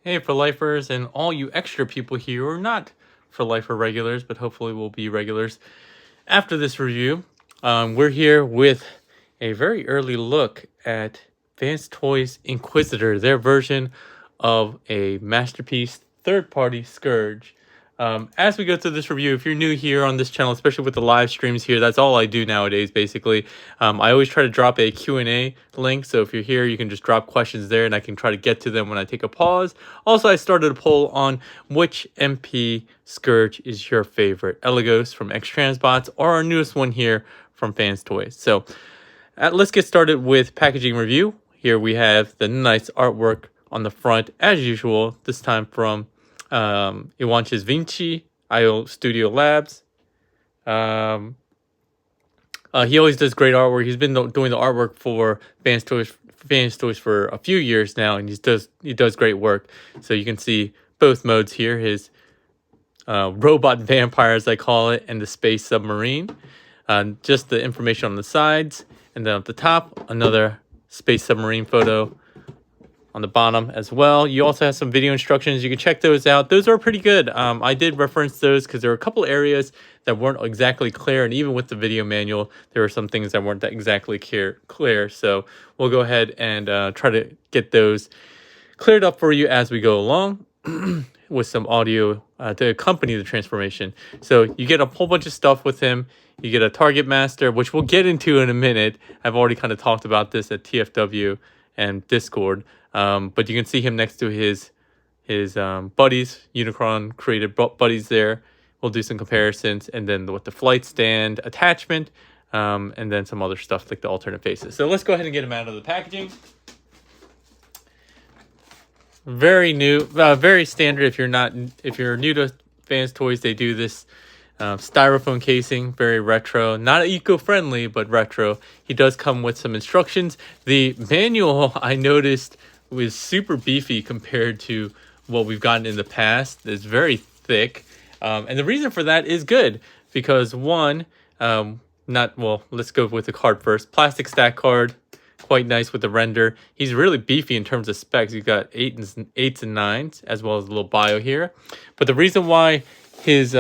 Hey, for lifers and all you extra people here who are not for lifer regulars, but hopefully will be regulars after this review. We're here with a very early look at Vance Toys Inquisitor, their version of a masterpiece third-party Scourge. As we go through this review, if you're new here on this channel, especially with the live streams here, that's all I do nowadays, basically. I always try to drop a Q&A link, so if you're here, you can just drop questions there, and I can try to get to them when I take a pause. Also, I started a poll on which MP Scourge is your favorite, Elegos from X-Transbots, or our newest one here from Vance Toys. So, let's get started with packaging review. Here we have the nice artwork on the front, as usual, this time from Iwanch's Vinci, IO Studio Labs. He always does great artwork. He's been doing the artwork for Vance Toys for a few years now, and he does great work. So you can see both modes here: his robot vampire, as I call it, and the space submarine. Just the information on the sides, and then at the top, another space submarine photo on the bottom as well. You also have some video instructions. You can check those out. Those are pretty good. I did reference those because there were a couple areas that weren't exactly clear, and even with the video manual, there were some things that weren't exactly clear. So we'll go ahead and try to get those cleared up for you as we go along with some audio to accompany the transformation. So you get a whole bunch of stuff with him. You get a target master, which we'll get into in a minute. I've already kind of talked about this at TFW and Discord. But you can see him next to his buddies, Unicron created buddies there. We'll do some comparisons, and then with the flight stand attachment, and then some other stuff like the alternate faces. So let's go ahead and get him out of the packaging. Very new, very standard. If you're new to Vance Toys, they do this styrofoam casing, very retro, not eco-friendly, but retro. He does come with some instructions. The manual, I noticed, was super beefy compared to what we've gotten in the past. It's very thick, and the reason for that is good because one, let's go with the card first. Plastic stack card, quite nice with the render. He's really beefy in terms of specs. He's got 8s and 9s as well as a little bio here. But the reason why his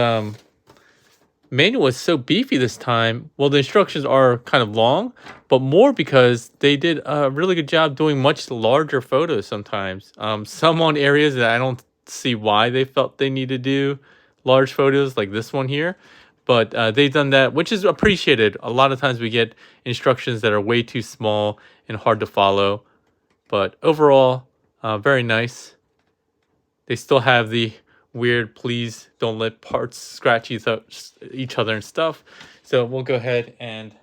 manual is so beefy this time, well, the instructions are kind of long, but more because they did a really good job doing much larger photos sometimes. Some on areas that I don't see why they felt they need to do large photos like this one here, but they've done that, which is appreciated. A lot of times we get instructions that are way too small and hard to follow, but overall, very nice. They still have the weird please don't let parts scratch each other and stuff. So we'll go ahead and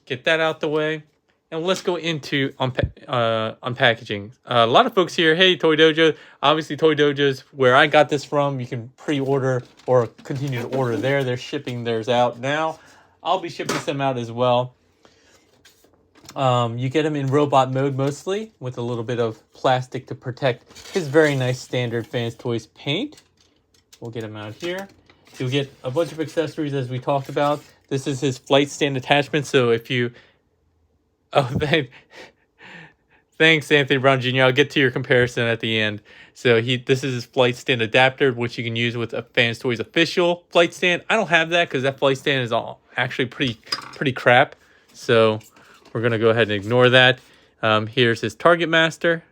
get that out the way, and let's go into unpackaging. A lot of folks here, hey, Toy Dojo. Obviously Toy Dojo's where I got this from. You can pre-order or continue to order there. They're shipping theirs out now. I'll be shipping some out as well. You get him in robot mode mostly, with a little bit of plastic to protect his very nice standard Vance Toys paint. We'll get him out here. You'll get a bunch of accessories as we talked about. This is his flight stand attachment, so if you... Oh, thanks, Anthony Brown Jr. I'll get to your comparison at the end. So this is his flight stand adapter, which you can use with a Vance Toys official flight stand. I don't have that because that flight stand is actually pretty crap. So we're going to go ahead and ignore that. Here's his target master.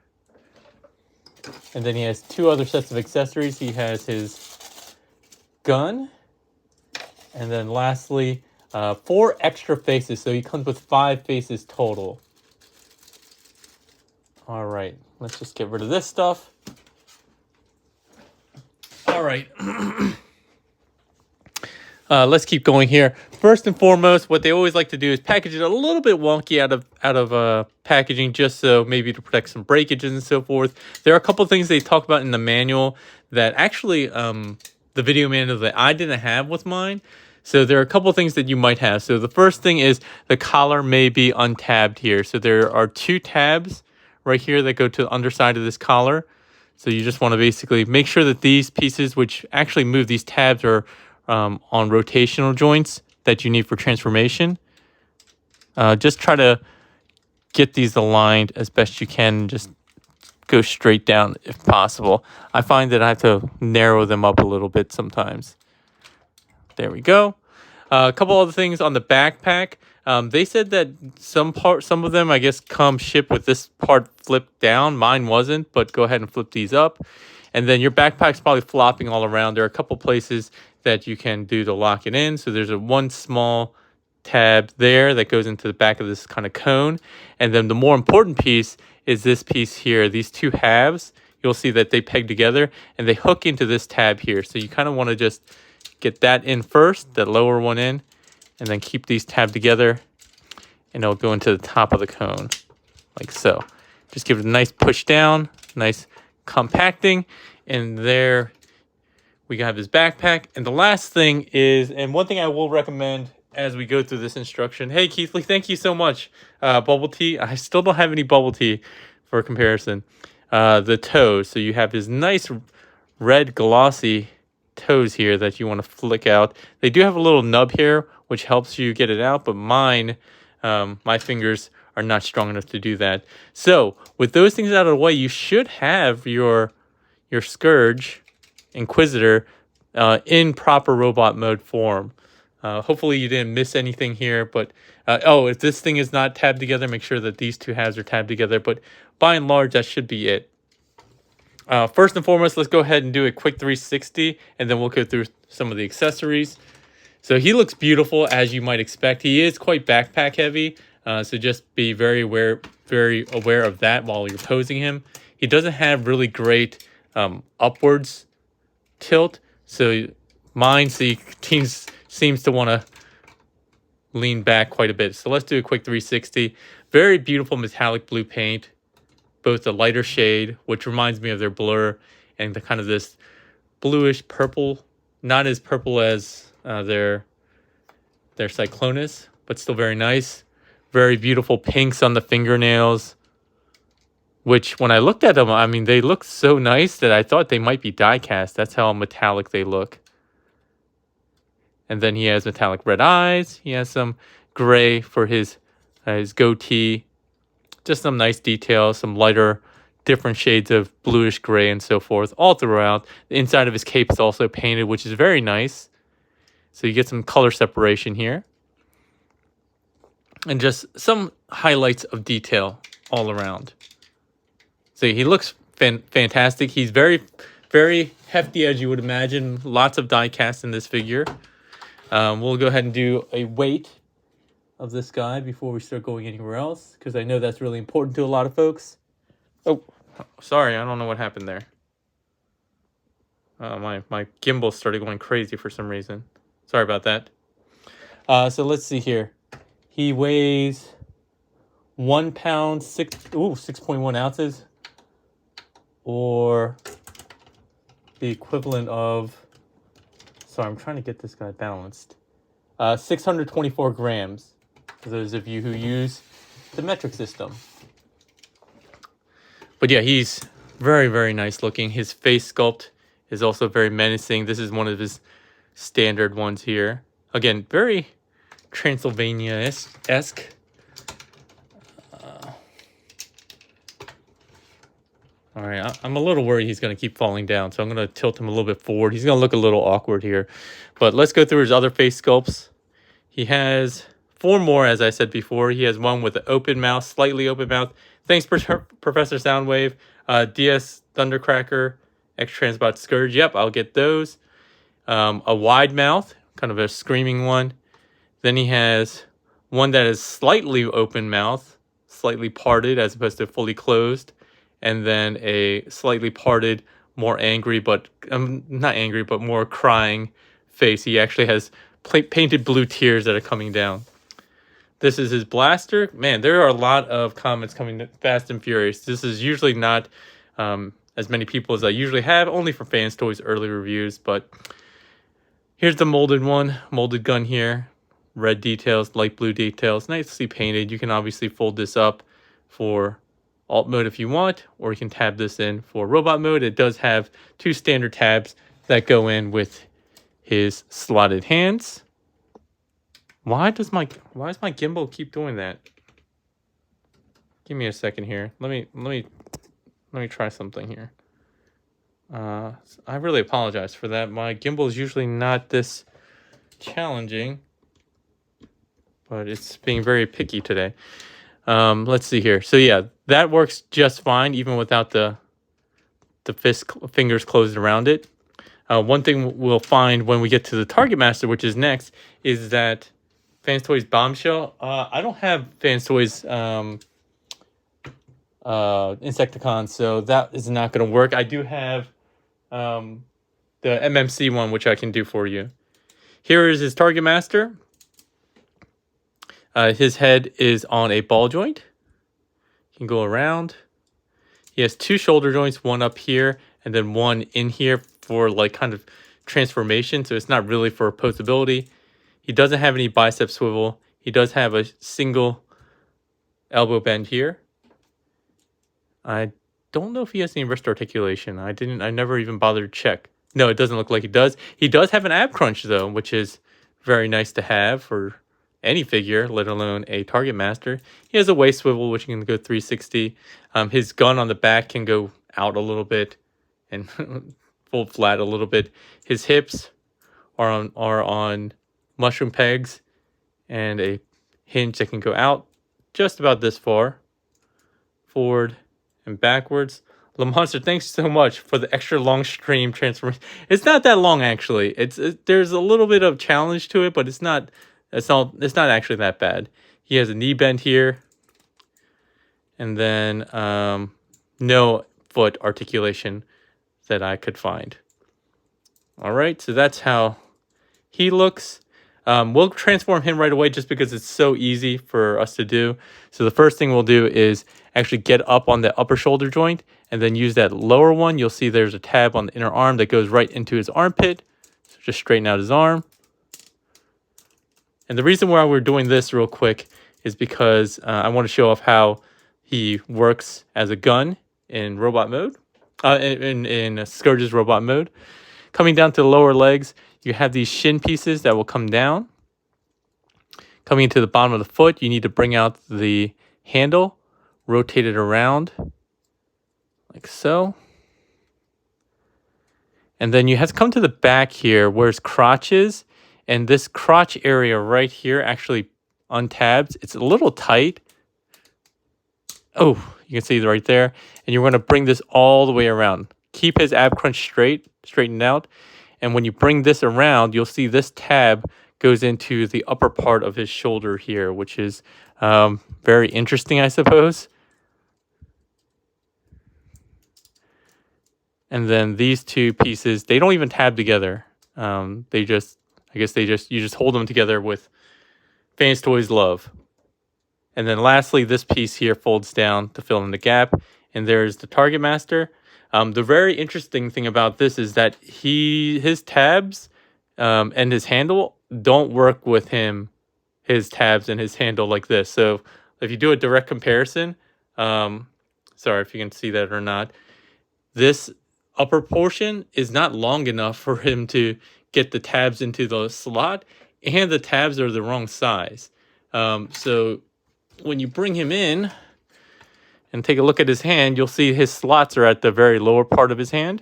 And then he has two other sets of accessories. He has his gun. And then lastly, 4 extra faces. So he comes with 5 faces total. All right, let's just get rid of this stuff. All right. Let's keep going here. First and foremost, what they always like to do is package it a little bit wonky out of packaging, just so maybe to protect some breakages and so forth. There are a couple things they talk about in the manual that actually the video manual that I didn't have with mine. So there are a couple things that you might have. So the first thing is the collar may be untabbed here. So there are 2 tabs right here that go to the underside of this collar. So you just want to basically make sure that these pieces, which actually move these tabs, are on rotational joints that you need for transformation. Just try to get these aligned as best you can. Just go straight down if possible. I find that I have to narrow them up a little bit sometimes. There we go. A couple other things on the backpack. They said that some of them, I guess, come shipped with this part flipped down. Mine wasn't, but go ahead and flip these up. And then your backpack's probably flopping all around. There are a couple places that you can do to lock it in. So there's one small tab there that goes into the back of this kind of cone. And then the more important piece is this piece here. These two halves, you'll see that they peg together and they hook into this tab here. So you kind of want to just get that in first, that lower one in, and then keep these tabbed together, and it'll go into the top of the cone, like so. Just give it a nice push down, nice compacting, and there we have this backpack. And the last thing is, and one thing I will recommend as we go through this instruction, hey Keithley, thank you so much. Bubble tea, I still don't have any bubble tea for comparison. The toes, so you have this nice red glossy toes here that you want to flick out. They do have a little nub here which helps you get it out, but mine, my fingers are not strong enough to do that. So with those things out of the way, you should have your Scourge Inquisitor in proper robot mode form. Hopefully you didn't miss anything here, but if this thing is not tabbed together, make sure that these two halves are tabbed together, but by and large that should be it. First and foremost, let's go ahead and do a quick 360, and then we'll go through some of the accessories. So he looks beautiful, as you might expect. He is quite backpack heavy, so just be very aware of that while you're posing him. He doesn't have really great upwards tilt, so mine seems to want to lean back quite a bit. So let's do a quick 360. Very beautiful metallic blue paint. Both the lighter shade, which reminds me of their blur, and the kind of this bluish purple, not as purple as their Cyclonus, but still very nice. Very beautiful pinks on the fingernails, which when I looked at them, I mean, they look so nice that I thought they might be die cast. That's how metallic they look. And then he has metallic red eyes. He has some gray for his goatee. Just some nice details, some lighter, different shades of bluish gray and so forth all throughout. The inside of his cape is also painted, which is very nice. So you get some color separation here. And just some highlights of detail all around. So he looks fantastic. He's very, very hefty, as you would imagine. Lots of die cast in this figure. We'll go ahead and do a weight of this guy before we start going anywhere else, because I know that's really important to a lot of folks. Oh, sorry, I don't know what happened there. My gimbal started going crazy for some reason. Sorry about that. So let's see here. He weighs 1 pound, 6.1 ounces, or the equivalent of, sorry, I'm trying to get this guy balanced. 624 grams. For those of you who use the metric system. But yeah, he's very, very nice looking. His face sculpt is also very menacing. This is one of his standard ones here. Again, very Transylvania-esque. All right, I'm a little worried he's going to keep falling down, so I'm going to tilt him a little bit forward. He's going to look a little awkward here. But let's go through his other face sculpts. He has 4 more, as I said before. He has one with an open mouth, slightly open mouth. Thanks, Professor Soundwave. DS Thundercracker, X-Transbot Scourge. Yep, I'll get those. A wide mouth, kind of a screaming one. Then he has one that is slightly open mouth, slightly parted as opposed to fully closed. And then a slightly parted, more angry, but not angry, but more crying face. He actually has painted blue tears that are coming down. This is his blaster. Man, there are a lot of comments coming fast and furious. This is usually not as many people as I usually have, only for Fans Toys early reviews. But here's the molded one, molded gun here. Red details, light blue details, nicely painted. You can obviously fold this up for alt mode if you want, or you can tab this in for robot mode. It does have 2 standard tabs that go in with his slotted hands. Why does my gimbal keep doing that? Give me a second here. Let me let me try something here. I really apologize for that. My gimbal is usually not this challenging, but it's being very picky today. Let's see here. So yeah, that works just fine, even without the fingers closed around it. One thing we'll find when we get to the Target Master, which is next, is that Fans Toys Bombshell. I don't have Fans Toys Insecticon, so that is not going to work. I do have the MMC one, which I can do for you. Here is his Target Master. His head is on a ball joint. You can go around. He has 2 shoulder joints, one up here and then one in here for like kind of transformation. So it's not really for posability. He doesn't have any bicep swivel. He does have a single elbow bend here. I don't know if he has any wrist articulation. I never even bothered to check. No, it doesn't look like he does. He does have an ab crunch though, which is very nice to have for any figure, let alone a Target Master. He has a waist swivel, which can go 360. His gun on the back can go out a little bit and fold flat a little bit. His hips are on mushroom pegs and a hinge that can go out just about this far, forward and backwards. The Monster, thanks so much for the extra long stream transformation. It's not that long actually. There's a little bit of challenge to it, but it's not actually that bad. He has a knee bend here, and then no foot articulation that I could find. All right, so that's how he looks. We'll transform him right away just because it's so easy for us to do. So the first thing we'll do is actually get up on the upper shoulder joint and then use that lower one. You'll see there's a tab on the inner arm that goes right into his armpit. So just straighten out his arm. And the reason why we're doing this real quick is because I want to show off how he works as a gun in robot mode, in Scourge's robot mode. Coming down to the lower legs, you have these shin pieces that will come down. Coming into the bottom of the foot, you need to bring out the handle, rotate it around like so. And then you have to come to the back here where his crotch is. And this crotch area right here actually untabs. It's a little tight. Oh, you can see it right there. And you're going to bring this all the way around. Keep his ab crunch straightened out. And when you bring this around, you'll see this tab goes into the upper part of his shoulder here, which is very interesting, I suppose. And then these two pieces, they don't even tab together. You just hold them together with Fans Toys Love. And then lastly, this piece here folds down to fill in the gap. And there's the Target Master. The very interesting thing about this is that his tabs and his handle don't work with his tabs and his handle like this. So if you do a direct comparison, sorry if you can see that or not, this upper portion is not long enough for him to get the tabs into the slot, and the tabs are the wrong size. So when you bring him in and take a look at his hand, you'll see his slots are at the very lower part of his hand.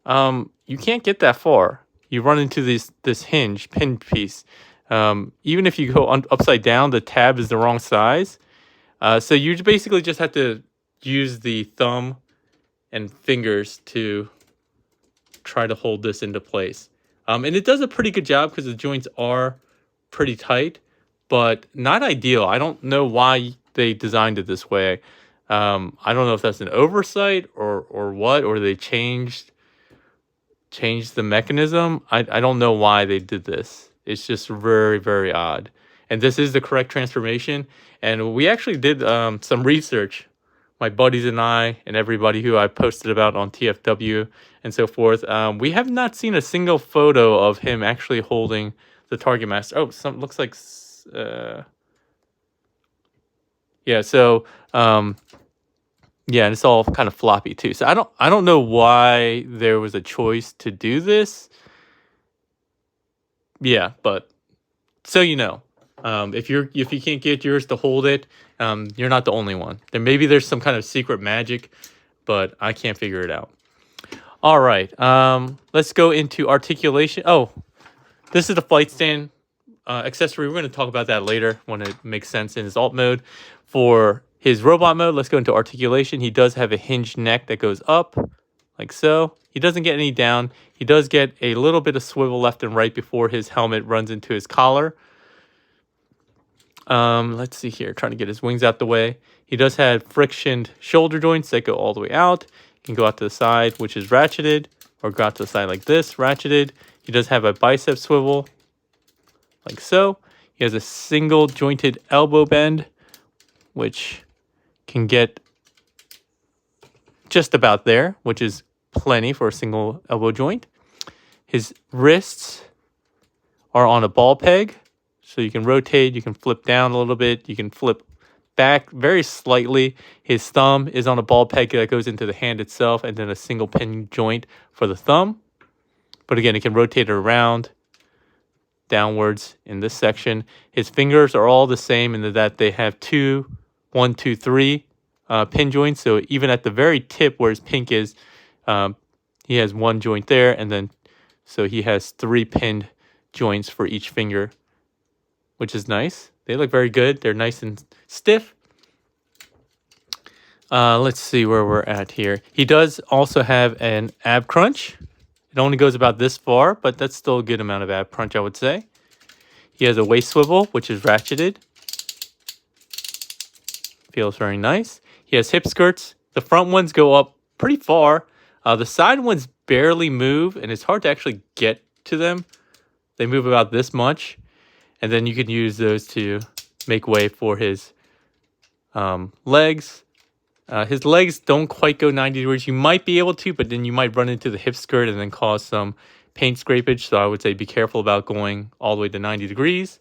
You can't get that far. You run into this hinge, pin piece. Even if you go upside down, the tab is the wrong size. So you basically just have to use the thumb and fingers to try to hold this into place. And it does a pretty good job because the joints are pretty tight, but not ideal. I don't know why they designed it this way. I don't know if that's an oversight or what, or they changed the mechanism. I don't know why they did this. It's just very, very odd. And this is the correct transformation. And we actually did some research, my buddies and I and everybody who I posted about on TFW and so forth. We have not seen a single photo of him actually holding the Target Master. Oh, looks like... yeah, so... yeah, and it's all kind of floppy too. So I don't know why there was a choice to do this. Yeah, but so you know, if you can't get yours to hold it, you're not the only one. Maybe there's some kind of secret magic, but I can't figure it out. All right, let's go into articulation. Oh, this is the flight stand accessory. We're going to talk about that later when it makes sense in his alt mode. For his robot mode, let's go into articulation. He does have a hinged neck that goes up like so. He doesn't get any down. He does get a little bit of swivel left and right before his helmet runs into his collar. Let's see here, trying to get his wings out the way. He does have frictioned shoulder joints that go all the way out. He can go out to the side, which is ratcheted, or go out to the side like this, ratcheted. He does have a bicep swivel, like so. He has a single jointed elbow bend, which can get just about there, which is plenty for a single elbow joint. His wrists are on a ball peg, so you can rotate, you can flip down a little bit, you can flip back very slightly. His thumb is on a ball peg that goes into the hand itself, and then a single pin joint for the thumb. But again, it can rotate it around, downwards in this section. His fingers are all the same in that they have one, two, three pin joints. So even at the very tip where his pink is, he has one joint there, and then so he has 3 pinned joints for each finger, which is nice. They look very good. They're nice and stiff. Let's see where we're at here. He does also have an ab crunch. It only goes about this far, but that's still a good amount of ab crunch, I would say. He has a waist swivel, which is ratcheted. Feels very nice. He has hip skirts. The front ones go up pretty far. The side ones barely move, and it's hard to actually get to them. They move about this much. And then you can use those to make way for his legs. His legs don't quite go 90 degrees. You might be able to, but then you might run into the hip skirt and then cause some paint scrapage. So I would say be careful about going all the way to 90 degrees.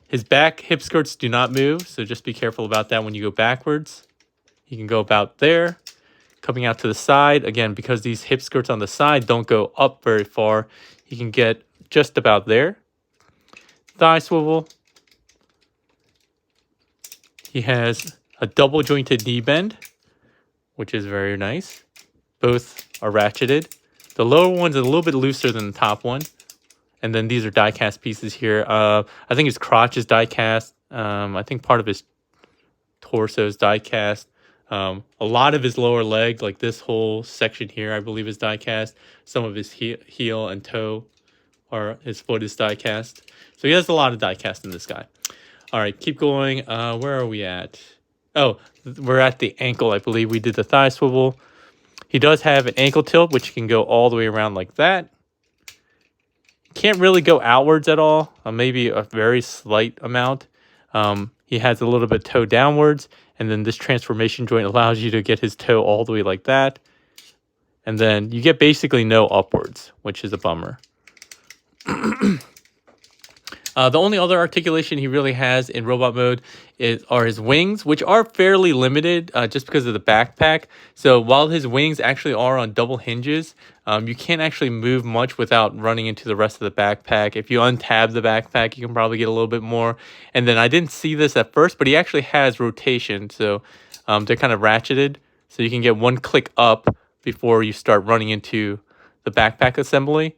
His back hip skirts do not move, so just be careful about that when you go backwards. You can go about there. Coming out to the side, again, because these hip skirts on the side don't go up very far, you can get just about there. Thigh swivel. He has a double jointed knee bend, which is very nice. Both are ratcheted. The lower one's a little bit looser than the top one. And then these are die cast pieces here. I think his crotch is die cast. I think part of his torso is die cast. A lot of his lower leg, like this whole section here, I believe is die cast. Some of his heel and toe, or his foot is die cast. So he has a lot of die cast in this guy. All right, keep going. Where are we at? Oh, we're at the ankle, I believe. We did the thigh swivel. He does have an ankle tilt, which can go all the way around like that. Can't really go outwards at all, maybe a very slight amount. He has a little bit toe downwards, and then this transformation joint allows you to get his toe all the way like that. And then you get basically no upwards, which is a bummer. The only other articulation he really has in robot mode are his wings, which are fairly limited just because of the backpack. So while his wings actually are on double hinges, you can't actually move much without running into the rest of the backpack. If you untab the backpack, you can probably get a little bit more. And then I didn't see this at first, but he actually has rotation. So they're kind of ratcheted. So you can get one click up before you start running into the backpack assembly.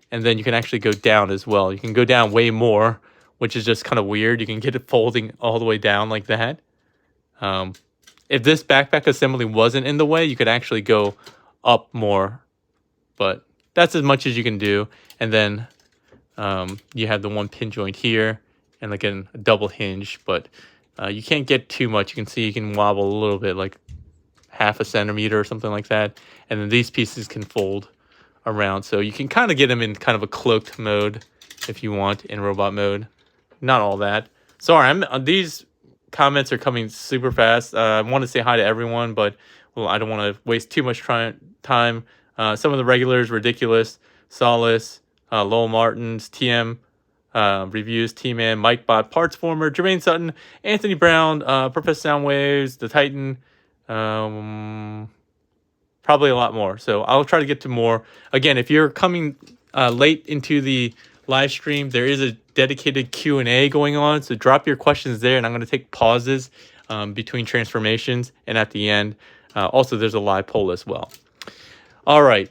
And then you can actually go down as well. You can go down way more, which is just kind of weird. You can get it folding all the way down like that. If this backpack assembly wasn't in the way, you could actually go up more. But that's as much as you can do. And then you have the one pin joint here. And again, a double hinge. But you can't get too much. You can see you can wobble a little bit, like 0.5 centimeter or something like that. And then these pieces can fold around, so you can kind of get them in kind of a cloaked mode if you want in robot mode. Not all that. Sorry, these comments are coming super fast. I want to say hi to everyone, but well, I don't want to waste too much time. Some of the regulars, Ridiculous, Solace, Lowell Martins, TM Reviews, T-Man, Mike Bot, Parts Former, Jermaine Sutton, Anthony Brown, Professor Soundwaves, The Titan, probably a lot more. So I'll try to get to more. Again, if you're coming late into the live stream, there is a dedicated Q&A going on. So drop your questions there, and I'm going to take pauses between transformations. And at the end, also there's a live poll as well. All right.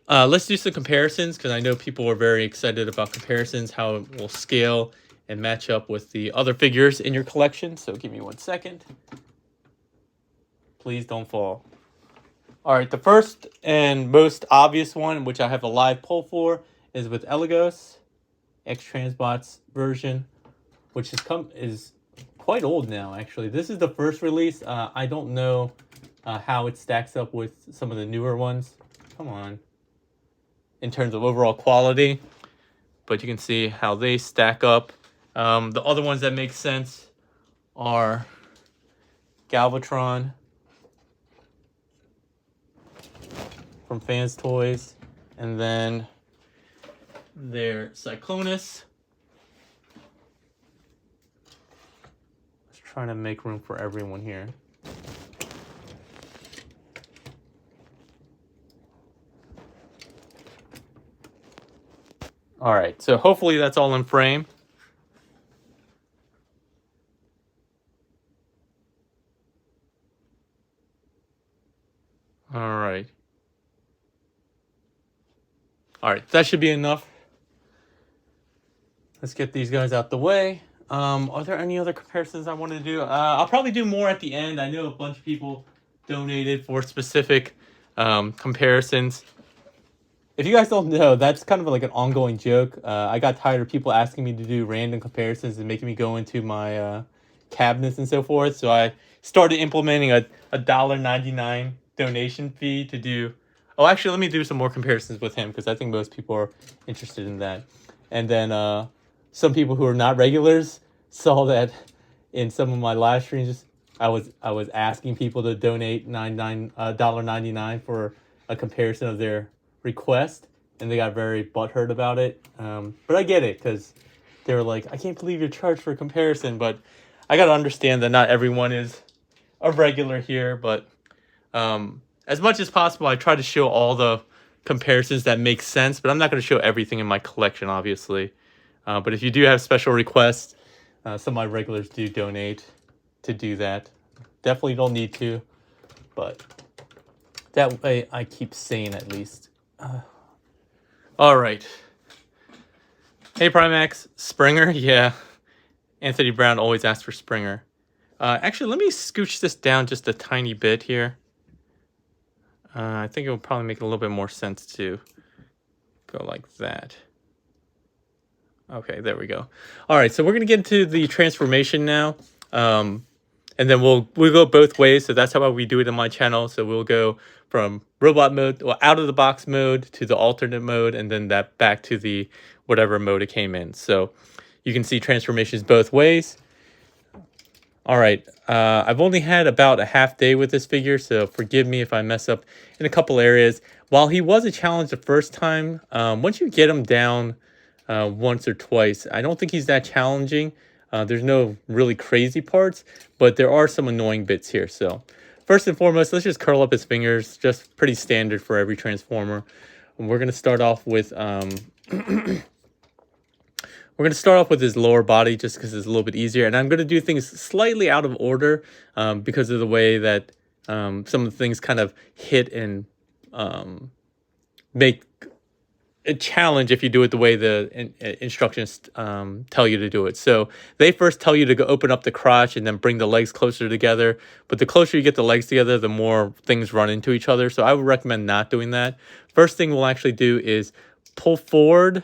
Let's do some comparisons, because I know people are very excited about comparisons, how it will scale and match up with the other figures in your collection. So give me 1 second. Please don't fall. All right, the first and most obvious one, which I have a live poll for, is with Elegos X-Transbots version, which is quite old now, actually. This is the first release. I don't know how it stacks up with some of the newer ones. Come on. In terms of overall quality, but you can see how they stack up. The other ones that make sense are Galvatron from Fans Toys, and then their Cyclonus. Just trying to make room for everyone here. All right, so hopefully that's all in frame. All right. All right, that should be enough. Let's get these guys out the way. Are there any other comparisons I want to do? I'll probably do more at the end. I know a bunch of people donated for specific comparisons. If you guys don't know, that's kind of like an ongoing joke. I got tired of people asking me to do random comparisons and making me go into my cabinets and so forth. So I started implementing a $1.99 donation fee to do... Oh, actually, let me do some more comparisons with him, because I think most people are interested in that. And then some people who are not regulars saw that in some of my live streams. I was asking people to donate $1.99 for a comparison of their request, and they got very butthurt about it. But I get it, because they were like, I can't believe you're charged for a comparison. But I got to understand that not everyone is a regular here. But as much as possible, I try to show all the comparisons that make sense. But I'm not going to show everything in my collection, obviously. But if you do have special requests, some of my regulars do donate to do that. Definitely don't need to, but that way I keep sane at least. All right. Hey, Primax. Springer? Yeah. Anthony Brown always asks for Springer. Actually, let me scooch this down just a tiny bit here. I think it will probably make a little bit more sense to go like that. Okay, there we go. All right, so we're going to get into the transformation now. And then we'll go both ways. So that's how we do it in my channel. So we'll go from robot mode, or out of the box mode, to the alternate mode, and then that back to the whatever mode it came in. So you can see transformations both ways. All right, I've only had about a half day with this figure, so forgive me if I mess up in a couple areas. While he was a challenge the first time, once you get him down once or twice, I don't think he's that challenging. There's no really crazy parts, but there are some annoying bits here. So first and foremost, let's just curl up his fingers, just pretty standard for every transformer. And we're going to start off with we're going to start off with his lower body, just because it's a little bit easier. And I'm going to do things slightly out of order because of the way that some of the things kind of hit and make a challenge if you do it the way the instructions tell you to do it. So they first tell you to go open up the crotch and then bring the legs closer together. But the closer you get the legs together, the more things run into each other. So I would recommend not doing that. First thing we'll actually do is pull forward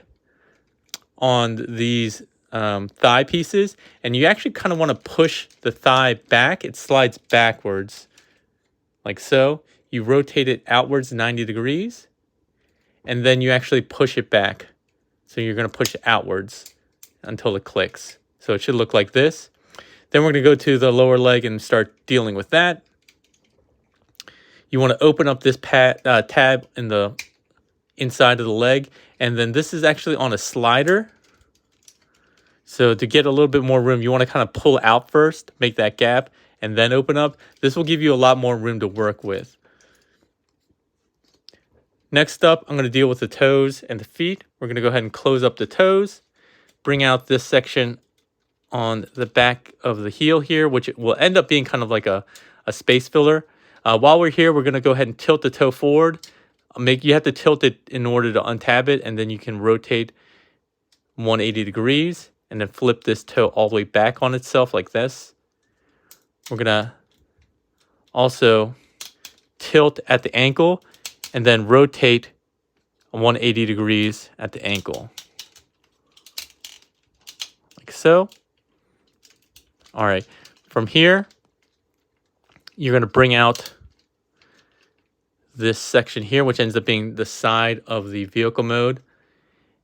on these thigh pieces. And you actually kind of want to push the thigh back. It slides backwards like so. You rotate it outwards 90 degrees. And then you actually push it back. So you're going to push it outwards until it clicks. So it should look like this. Then we're going to go to the lower leg and start dealing with that. You want to open up this tab in the inside of the leg. And then this is actually on a slider. So to get a little bit more room, you want to kind of pull out first, make that gap, and then open up. This will give you a lot more room to work with. Next up, I'm going to deal with the toes and the feet. We're going to go ahead and close up the toes, bring out this section on the back of the heel here, which will end up being kind of like a space filler. While we're here, we're going to go ahead and tilt the toe forward. You have to tilt it in order to untab it, and then you can rotate 180 degrees and then flip this toe all the way back on itself like this. We're going to also tilt at the ankle and then rotate 180 degrees at the ankle. Like so. All right. From here, you're going to bring out this section here, which ends up being the side of the vehicle mode.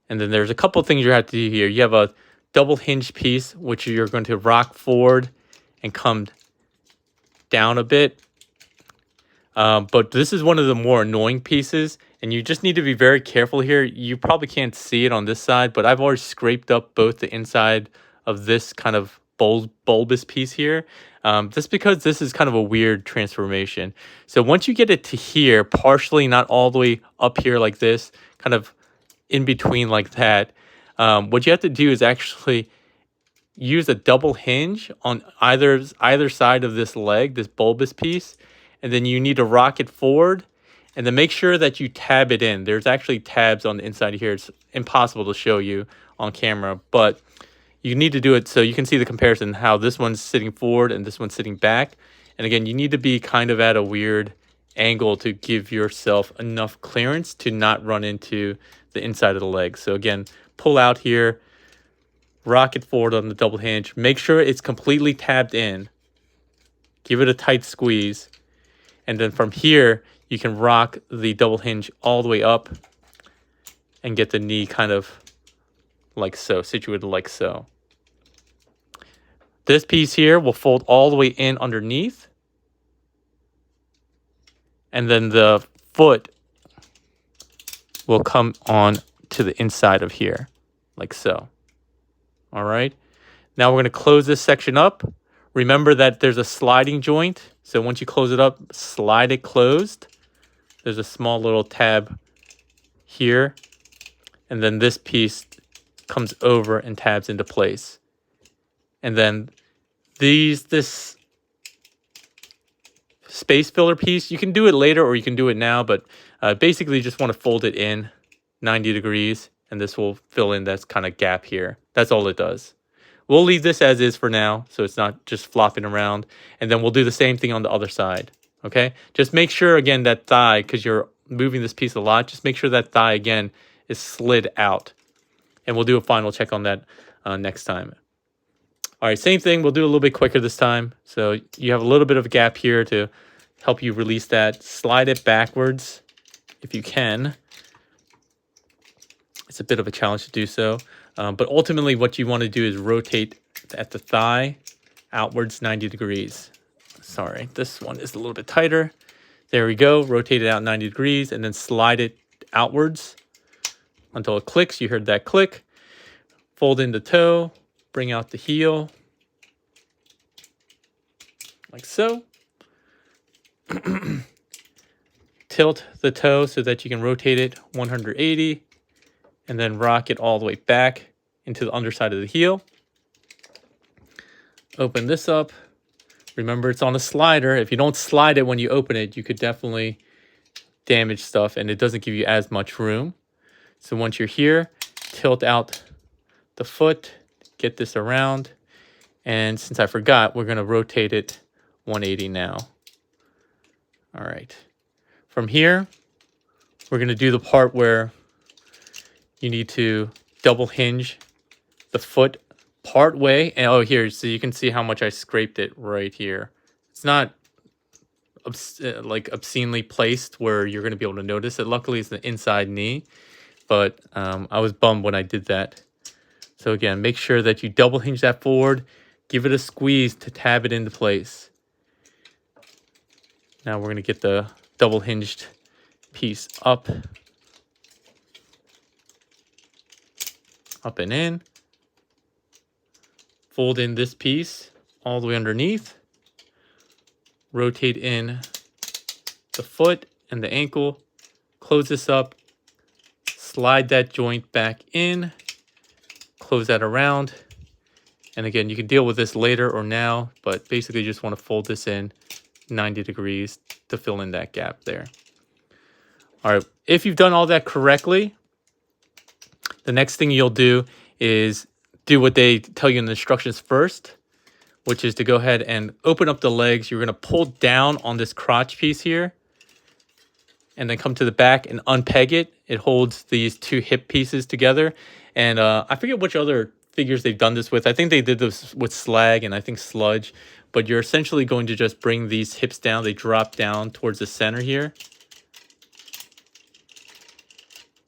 And then there's a couple things you have to do here. You have a double hinge piece, which you're going to rock forward and come down a bit. But this is one of the more annoying pieces, and you just need to be very careful here. You probably can't see it on this side, but I've already scraped up both the inside of this kind of bulbous piece here, just because this is kind of a weird transformation. So once you get it to here, partially, not all the way up here like this, kind of in between like that, what you have to do is actually use a double hinge on either side of this leg, this bulbous piece, and then you need to rock it forward, and then make sure that you tab it in. There's actually tabs on the inside here. It's impossible to show you on camera, but you need to do it so you can see the comparison, how this one's sitting forward and this one's sitting back. And again, you need to be kind of at a weird angle to give yourself enough clearance to not run into the inside of the leg. So again, pull out here, rock it forward on the double hinge. Make sure it's completely tabbed in. Give it a tight squeeze. And then from here, you can rock the double hinge all the way up and get the knee kind of like so, situated like so. This piece here will fold all the way in underneath. And then the foot will come on to the inside of here, like so. All right. Now we're going to close this section up. Remember that there's a sliding joint. So once you close it up, slide it closed. There's a small little tab here. And then this piece comes over and tabs into place. And then this space filler piece, you can do it later or you can do it now, but basically you just want to fold it in 90 degrees, and this will fill in that kind of gap here. That's all it does. We'll leave this as is for now, so it's not just flopping around, and then we'll do the same thing on the other side, okay? Just make sure, again, that thigh, because you're moving this piece a lot, just make sure that thigh, again, is slid out, and we'll do a final check on that next time. All right, same thing. We'll do a little bit quicker this time. So you have a little bit of a gap here to help you release that. Slide it backwards if you can. It's a bit of a challenge to do so. But ultimately, what you want to do is rotate at the thigh outwards 90 degrees. Sorry, this one is a little bit tighter. There we go. Rotate it out 90 degrees and then slide it outwards until it clicks. You heard that click. Fold in the toe. Bring out the heel, like so. Tilt the toe so that you can rotate it 180, and then rock it all the way back into the underside of the heel. Open this up. Remember, it's on a slider. If you don't slide it when you open it, you could definitely damage stuff, and it doesn't give you as much room. So once you're here, tilt out the foot, get this around, and since I forgot, we're going to rotate it 180 now. All right. From here, we're going to do the part where you need to double hinge the foot part way. And oh, here, so you can see how much I scraped it right here. It's not like obscenely placed where you're going to be able to notice it. Luckily, it's the inside knee, but I was bummed when I did that. So again, make sure that you double hinge that forward. Give it a squeeze to tab it into place. Now we're going to get the double hinged piece up. Up and in. Fold in this piece all the way underneath. Rotate in the foot and the ankle. Close this up, slide that joint back in, close that around. And again, you can deal with this later or now, but basically you just want to fold this in 90 degrees to fill in that gap there. All right, if you've done all that correctly, the next thing you'll do is do what they tell you in the instructions first, which is to go ahead and open up the legs. You're going to pull down on this crotch piece here and then come to the back and unpeg it. It holds these two hip pieces together. And I forget which other figures they've done this with. I think they did this with Slag and I think Sludge. But you're essentially going to just bring these hips down. They drop down towards the center here.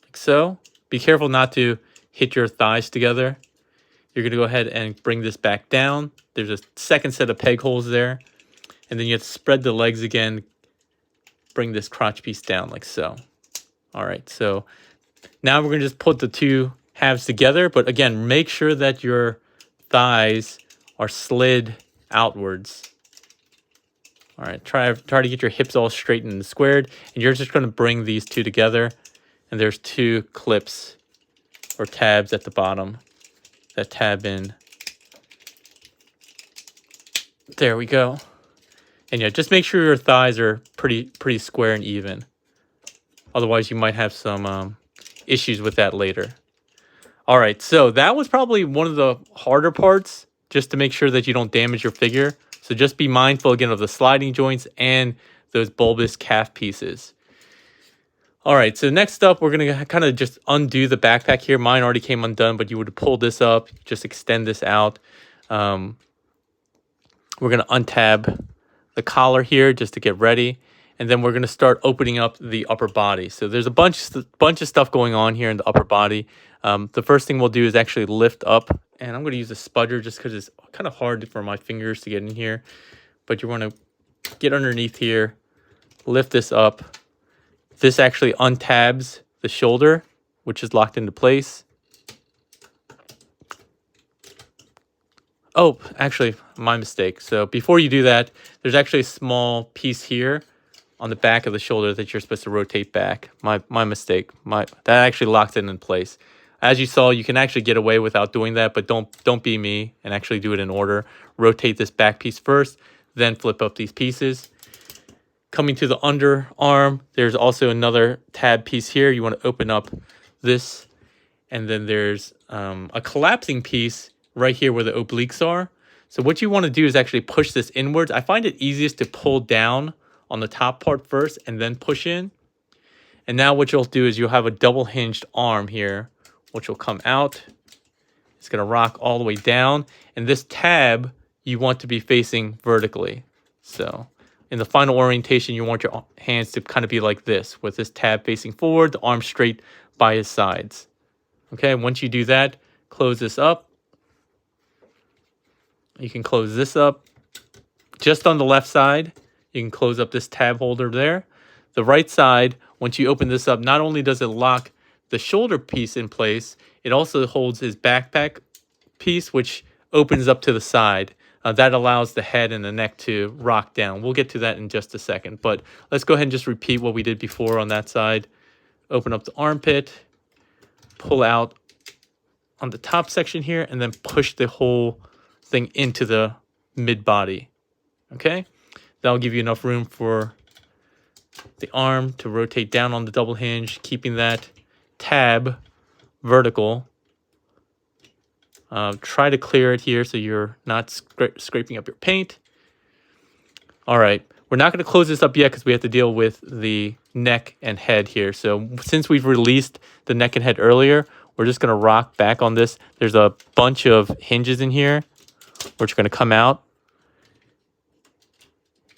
Like so. Be careful not to hit your thighs together. You're going to go ahead and bring this back down. There's a second set of peg holes there. And then you have to spread the legs again. Bring this crotch piece down like so. All right, so now we're going to just put the two halves together. But again, make sure that your thighs are slid outwards. All right, try to get your hips all straightened and squared. And you're just going to bring these two together. And there's two clips or tabs at the bottom that tab in. There we go. And yeah, just make sure your thighs are pretty square and even. Otherwise, you might have some issues with that later. All right, so that was probably one of the harder parts, just to make sure that you don't damage your figure. So just be mindful again of the sliding joints and those bulbous calf pieces. All right, so next up, we're going to kind of just undo the backpack here. Mine already came undone, but you would pull this up, just extend this out. We're going to untab the collar here just to get ready. And then we're going to start opening up the upper body. So there's a bunch of stuff going on here in the upper body. The first thing we'll do is actually lift up. And I'm going to use a spudger just because it's kind of hard for my fingers to get in here. But you want to get underneath here, lift this up. This actually untabs the shoulder, which is locked into place. Oh, actually, my mistake. So before you do that, there's actually a small piece here on the back of the shoulder that you're supposed to rotate back. My mistake. That actually locks it in place. As you saw, you can actually get away without doing that, but don't be me and actually do it in order. Rotate this back piece first, then flip up these pieces. Coming to the underarm, there's also another tab piece here. You want to open up this, and then there's a collapsing piece right here where the obliques are. So what you want to do is actually push this inwards. I find it easiest to pull down on the top part first and then push in. And now what you'll do is you'll have a double hinged arm here, which will come out. It's going to rock all the way down. And this tab, you want to be facing vertically. So in the final orientation, you want your hands to kind of be like this, with this tab facing forward, the arm straight by his sides. Okay, once you do that, close this up. You can close this up. Just on the left side, you can close up this tab holder there. The right side, once you open this up, not only does it lock the shoulder piece in place, it also holds his backpack piece, which opens up to the side. That allows the head and the neck to rock down. We'll get to that in just a second. But let's go ahead and just repeat what we did before on that side. Open up the armpit, pull out on the top section here, and then push the whole thing into the mid-body. Okay? That'll give you enough room for the arm to rotate down on the double hinge, keeping that tab vertical. Try to clear it here so you're not scraping up your paint. All right, we're not going to close this up yet because we have to deal with the neck and head here. So since we've released the neck and head earlier, we're just going to rock back on this. There's a bunch of hinges in here which are going to come out.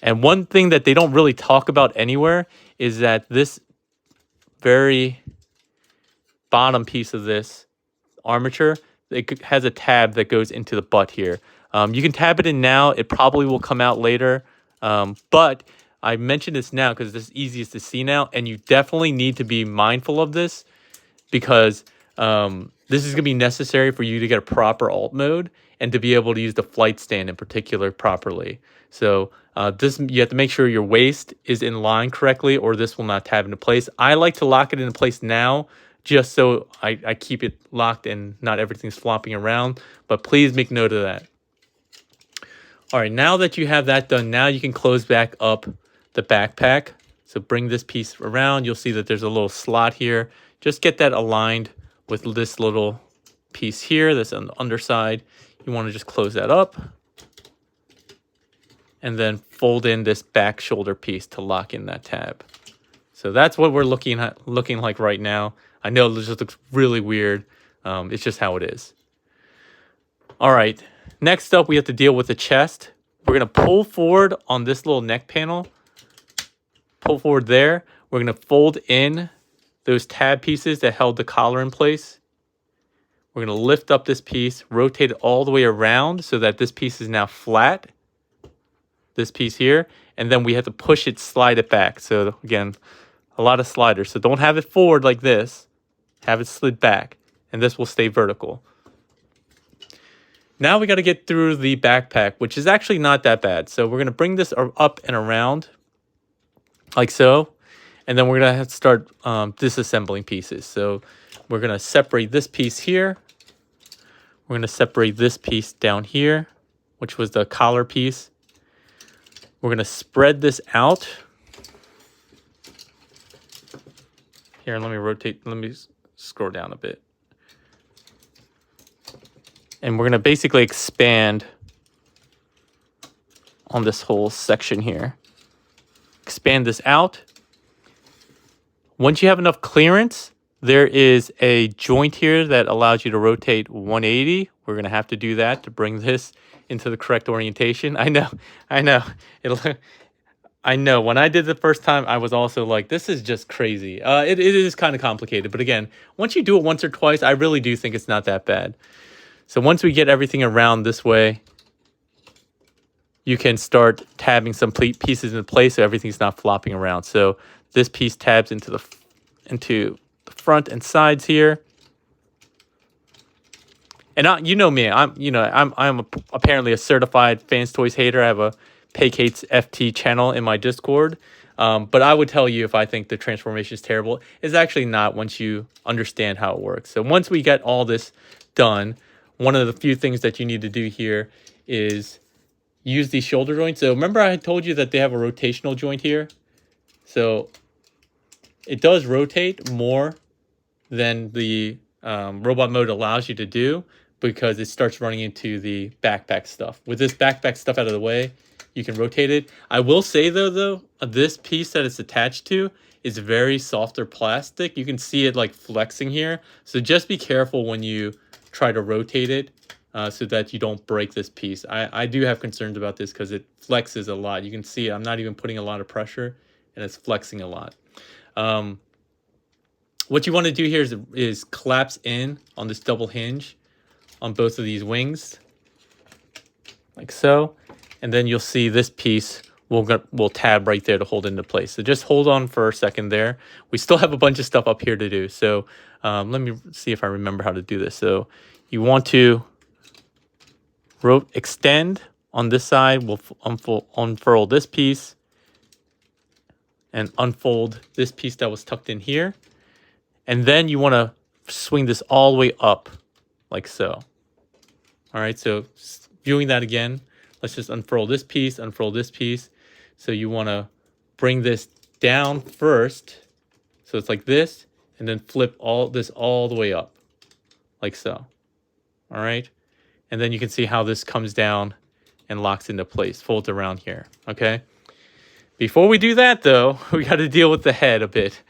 And one thing that they don't really talk about anywhere is that this very bottom piece of this armature, it has a tab that goes into the butt here. You can tab it in now. It probably will come out later. But I mention this now because it's easiest to see now. And you definitely need to be mindful of this because this is going to be necessary for you to get a proper alt mode. and to be able to use the flight stand in particular properly. So you have to make sure your waist is in line correctly, or this will not tab into place. I like to lock it into place now, just so I keep it locked and not everything's flopping around. But please make note of that. All right, now that you have that done, now you can close back up the backpack. So bring this piece around. You'll see that there's a little slot here. Just get that aligned with this little piece here that's on the underside. You want to just close that up. And then fold in this back shoulder piece to lock in that tab. So that's what we're looking like right now. I know this just looks really weird. It's just how it is. All right. Next up, we have to deal with the chest. We're going to pull forward on this little neck panel. Pull forward there. We're going to fold in those tab pieces that held the collar in place. We're going to lift up this piece, rotate it all the way around so that this piece is now flat. This piece here. And then we have to push it, slide it back. So again, a lot of sliders. So don't have it forward like this. Have it slid back. And this will stay vertical. Now we got to get through the backpack, which is actually not that bad. So we're going to bring this up and around like so. And then we're going to have to start disassembling pieces. So we're going to separate this piece here. We're going to separate this piece down here, which was the collar piece. We're going to spread this out. Here, let me rotate. Let me scroll down a bit. And we're going to basically expand on this whole section here. Expand this out. Once you have enough clearance, there is a joint here that allows you to rotate 180. We're going to have to do that to bring this into the correct orientation. I know. I know. When I did the first time, I was also like, this is just crazy. It is kind of complicated. But again, once you do it once or twice, I really do think it's not that bad. So once we get everything around this way, you can start tabbing some pieces into place so everything's not flopping around. So this piece tabs into the front and sides here. And you know me, I'm apparently a certified Fans Toys hater. I have a Paik4Life FT channel in my Discord. But I would tell you if I think the transformation is terrible. It's actually not once you understand how it works. So once we get all this done, one of the few things that you need to do here is use these shoulder joints. So remember I had told you that they have a rotational joint here? So it does rotate more than the robot mode allows you to do because it starts running into the backpack stuff. With this backpack stuff out of the way, you can rotate it. I will say though, this piece that it's attached to is very softer plastic. You can see it like flexing here. So just be careful when you try to rotate it so that you don't break this piece. I do have concerns about this because it flexes a lot. You can see I'm not even putting a lot of pressure and it's flexing a lot. What you want to do here is collapse in on this double hinge on both of these wings like so. And then you'll see this piece will tab right there to hold into place. So just hold on for a second there. We still have a bunch of stuff up here to do. So let me see if I remember how to do this. So you want to extend on this side. We'll unfurl this piece and unfold this piece that was tucked in here. And then you want to swing this all the way up like so. All right, so viewing that again, let's just unfurl this piece, unfurl this piece. So you want to bring this down first. So it's like this, and then flip all the way up like so. All right. And then you can see how this comes down and locks into place, folds around here. Okay. Before we do that though, we got to deal with the head a bit.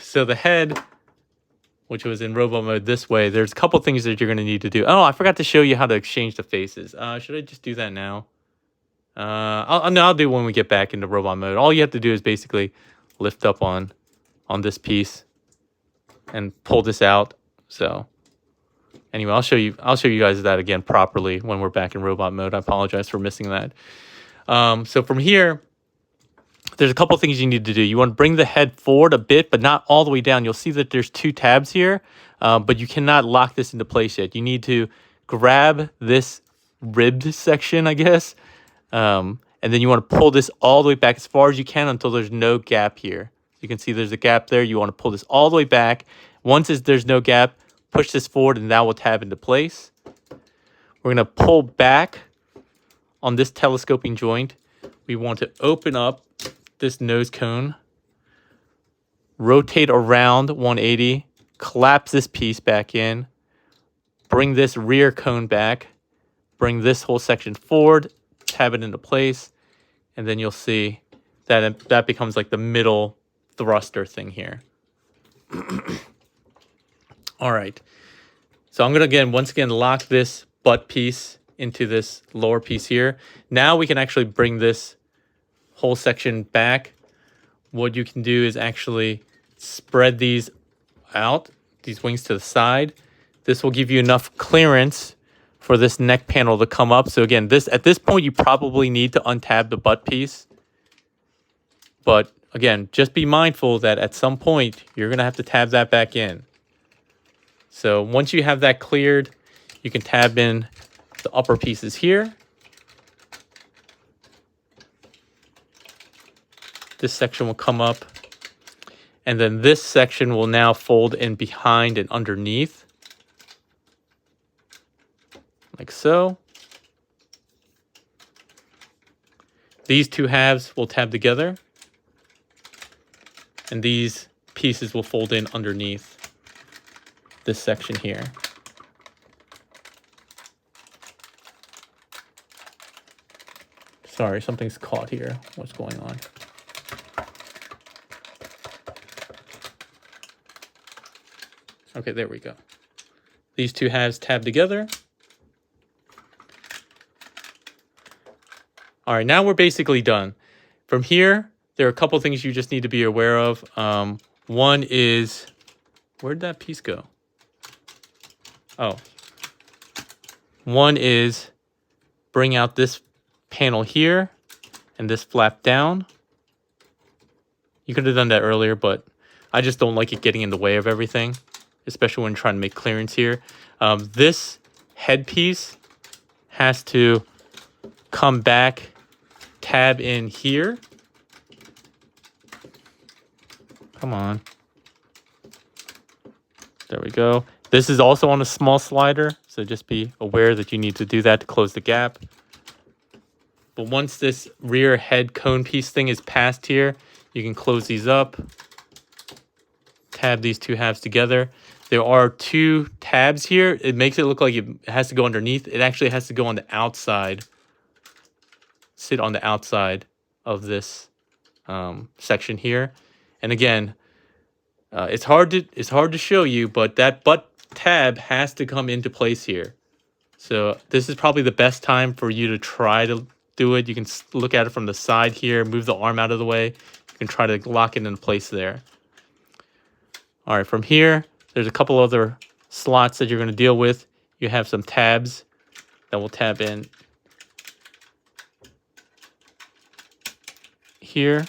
So the head, which was in robot mode this way, there's a couple things that you're going to need to do. Oh, I forgot to show you how to exchange the faces. Should I just do that now? I'll do it when we get back into robot mode. All you have to do is basically lift up on this piece and pull this out. So anyway, I'll show you guys that again properly when we're back in robot mode. I apologize for missing that. So from here, there's a couple things you need to do. You want to bring the head forward a bit, but not all the way down. You'll see that there's two tabs here, but you cannot lock this into place yet. You need to grab this ribbed section, I guess. And then you want to pull this all the way back as far as you can until there's no gap here. You can see there's a gap there. You want to pull this all the way back. Once there's no gap, push this forward and that will tab into place. We're going to pull back on this telescoping joint. We want to open up this nose cone, rotate around 180, collapse this piece back in, bring this rear cone back, bring this whole section forward, tab it into place, and then you'll see that that becomes like the middle thruster thing here. All right. So I'm going to, once again, lock this butt piece into this lower piece here. Now we can actually bring this whole section back. What you can do is actually spread these out, these wings to the side. This will give you enough clearance for this neck panel to come up. So again, at this point, you probably need to untab the butt piece. But again, just be mindful that at some point, you're going to have to tab that back in. So once you have that cleared, you can tab in the upper pieces here. This section will come up. And then this section will now fold in behind and underneath. Like so. These two halves will tab together. And these pieces will fold in underneath this section here. Sorry, something's caught here. What's going on? Okay, there we go. These two halves tab together. All right, now we're basically done. From here, there are a couple things you just need to be aware of. One is, where'd that piece go? Oh. One is bring out this panel here and this flap down. You could have done that earlier, but I just don't like it getting in the way of everything, especially when trying to make clearance here. This headpiece has to come back, tab in here. Come on. There we go. This is also on a small slider, so just be aware that you need to do that to close the gap. But once this rear head cone piece thing is past here, you can close these up, tab these two halves together. There are two tabs here. It makes it look like it has to go underneath. It actually has to go on the outside, sit on the outside of this section here. And again, it's hard to show you, but that butt tab has to come into place here. So this is probably the best time for you to try to do it. You can look at it from the side here, move the arm out of the way. You can try to lock it into place there. All right, from here, there's a couple other slots that you're going to deal with. You have some tabs that will tab in here,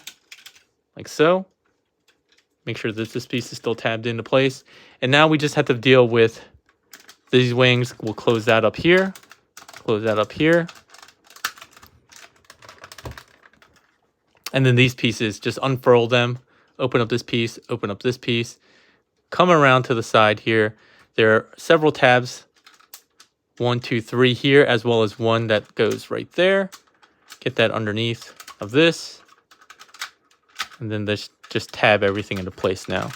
like so. Make sure that this piece is still tabbed into place. And now we just have to deal with these wings. We'll close that up here. Close that up here. And then these pieces, just unfurl them. Open up this piece, open up this piece. Come around to the side here. There are several tabs. 1, 2, 3 here, as well as one that goes right there. Get that underneath of this. And then this, just tab everything into place now.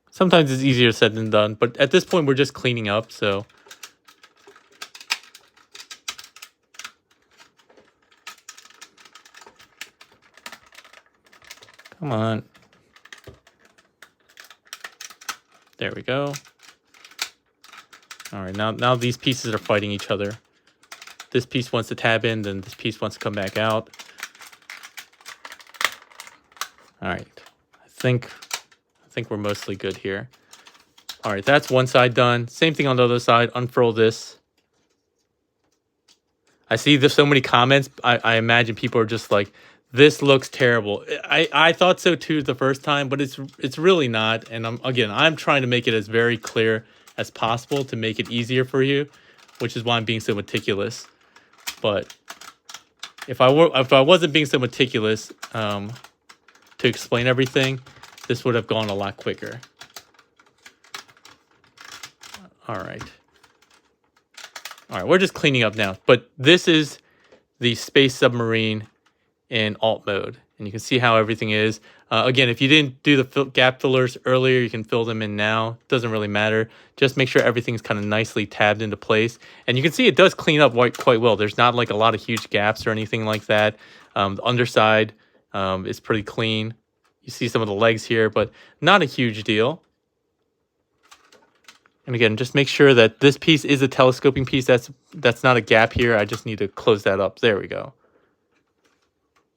Sometimes it's easier said than done, but at this point we're just cleaning up, so. Come on. There we go. All right, now these pieces are fighting each other. This piece wants to tab in, then this piece wants to come back out. All right, I think we're mostly good here. All right, that's one side done. Same thing on the other side. Unfurl this. I see there's so many comments. I imagine people are just like, this looks terrible. I thought so too the first time, but it's really not. And I'm trying to make it as very clear as possible to make it easier for you, which is why I'm being so meticulous. But if I wasn't being so meticulous to explain everything, this would have gone a lot quicker. All right, we're just cleaning up now. But this is the Space Submarine in alt mode, and you can see how everything is. Again, if you didn't do the gap fillers earlier, you can fill them in now. Doesn't really matter. Just make sure everything's kind of nicely tabbed into place. And you can see it does clean up quite well. There's not like a lot of huge gaps or anything like that. The underside is pretty clean. You see some of the legs here, but not a huge deal. And again, just make sure that this piece is a telescoping piece. That's not a gap here. I just need to close that up. There we go.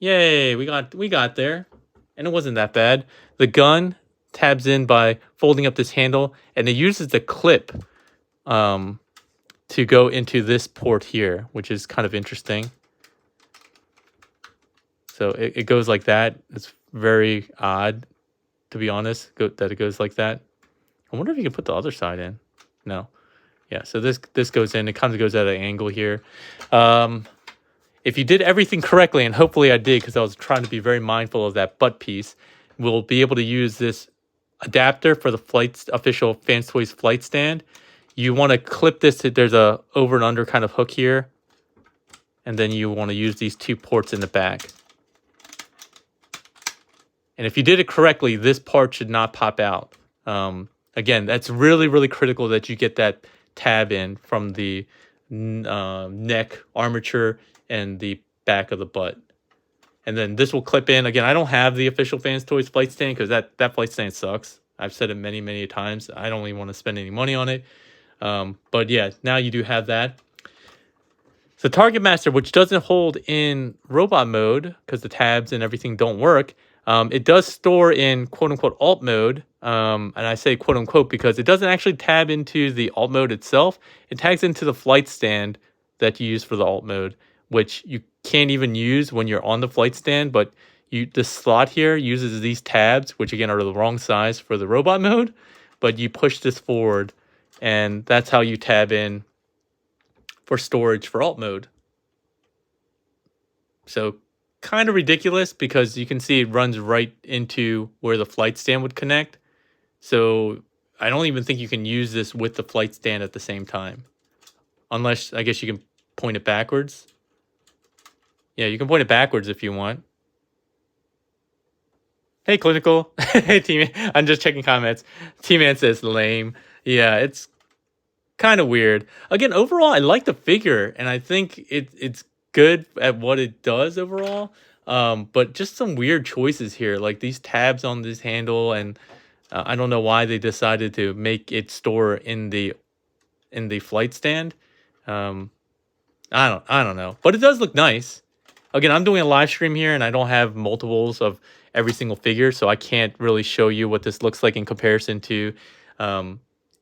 Yay, we got there. And it wasn't that bad. The gun tabs in by folding up this handle, and it uses the clip to go into this port here, which is kind of interesting. So it goes like that. It's very odd, to be honest, that it goes like that. I wonder if you can put the other side in. No. Yeah, so this goes in. It kind of goes at an angle here. If you did everything correctly, and hopefully I did because I was trying to be very mindful of that butt piece, we'll be able to use this adapter for the official Fans Toys flight stand. You want to clip this. There's a over and under kind of hook here. And then you want to use these two ports in the back. And if you did it correctly, this part should not pop out. Again, that's really, really critical that you get that tab in from the neck armature and the back of the butt. And then this will clip in. Again, I don't have the official Fans Toys flight stand because that flight stand sucks. I've said it many, many times. I don't even want to spend any money on it. But yeah, now you do have that. The Target Master, which doesn't hold in robot mode because the tabs and everything don't work, it does store in quote-unquote alt mode. And I say quote-unquote because it doesn't actually tab into the alt mode itself. It tags into the flight stand that you use for the alt mode, which you can't even use when you're on the flight stand. But the slot here uses these tabs, which again are the wrong size for the robot mode. But you push this forward, and that's how you tab in for storage for alt mode. So kind of ridiculous because you can see it runs right into where the flight stand would connect. So I don't even think you can use this with the flight stand at the same time. Unless, I guess you can point it backwards. Yeah, you can point it backwards if you want. Hey, Clinical. Hey, T-Man. I'm just checking comments. T-Man says lame. Yeah, it's kind of weird. Again, overall, I like the figure, and I think it's good at what it does overall. But just some weird choices here, like these tabs on this handle, and I don't know why they decided to make it store in the flight stand. I don't know, but it does look nice. Again, I'm doing a live stream here, and I don't have multiples of every single figure, so I can't really show you what this looks like in comparison to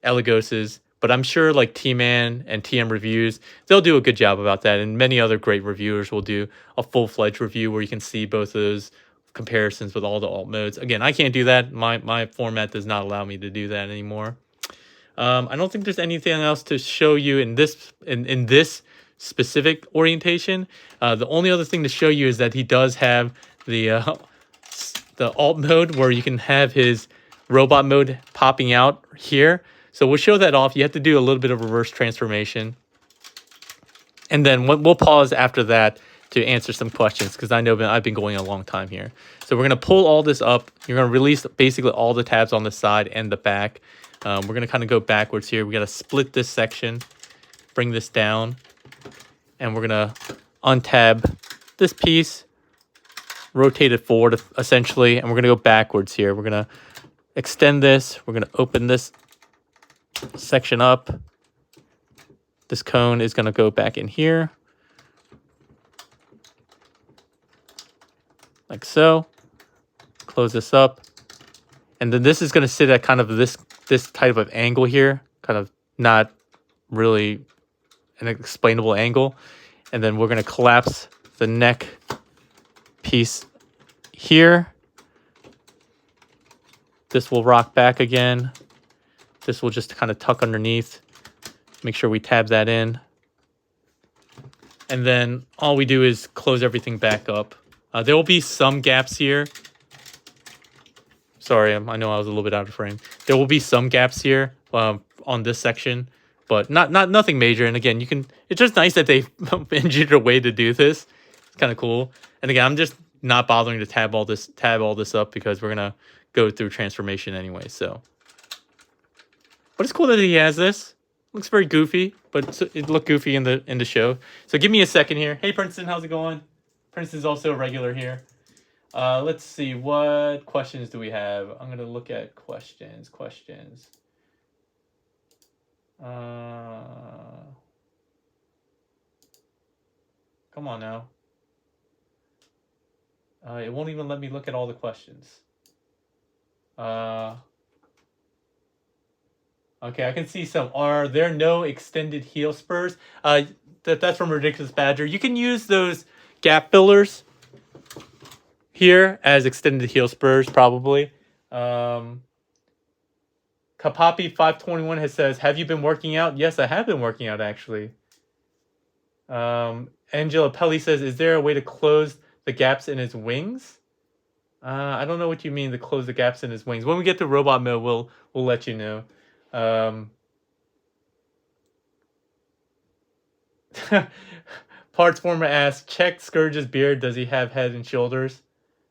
Elegos's. But I'm sure like T-Man and TM Reviews, they'll do a good job about that. And many other great reviewers will do a full-fledged review where you can see both those comparisons with all the alt modes. Again, I can't do that. My format does not allow me to do that anymore. I don't think there's anything else to show you in this specific orientation. The only other thing to show you is that he does have the alt mode where you can have his robot mode popping out here. So we'll show that off. You have to do a little bit of reverse transformation. And then we'll pause after that to answer some questions because I know I've been going a long time here. So we're going to pull all this up. You're going to release basically all the tabs on the side and the back. We're going to kind of go backwards here. We got to split this section, bring this down, and we're going to untab this piece, rotate it forward essentially, and we're going to go backwards here. We're going to extend this. We're going to open this section up. This cone is going to go back in here like so. Close this up, and then this is going to sit at kind of this type of angle here, kind of not really an explainable angle. And then we're going to collapse the neck piece here. This will rock back again. This will just kind of tuck underneath. Make sure we tab that in. And then all we do is close everything back up. There will be some gaps here. Sorry, I know I was a little bit out of frame. There will be some gaps here on this section, but nothing major. And again, it's just nice that they engineered a way to do this. It's kind of cool. And again, I'm just not bothering to tab all this up because we're gonna go through transformation anyway. So, but it's cool that he has this. Looks very goofy, but it looked goofy in the show. So give me a second here. Hey Princeton, how's it going? Princeton's also a regular here. Let's see, what questions do we have? I'm gonna look at questions. Come on now. It won't even let me look at all the questions. Okay, I can see some. Are there no extended heel spurs? That's from Ridiculous Badger. You can use those gap fillers here as extended heel spurs, probably. Kapapi521 says, have you been working out? Yes, I have been working out, actually. Angela Pelli says, is there a way to close the gaps in his wings? I don't know what you mean to close the gaps in his wings. When we get to robot mode, we'll let you know. Parts Former asks, check Scourge's beard. Does he have head and shoulders?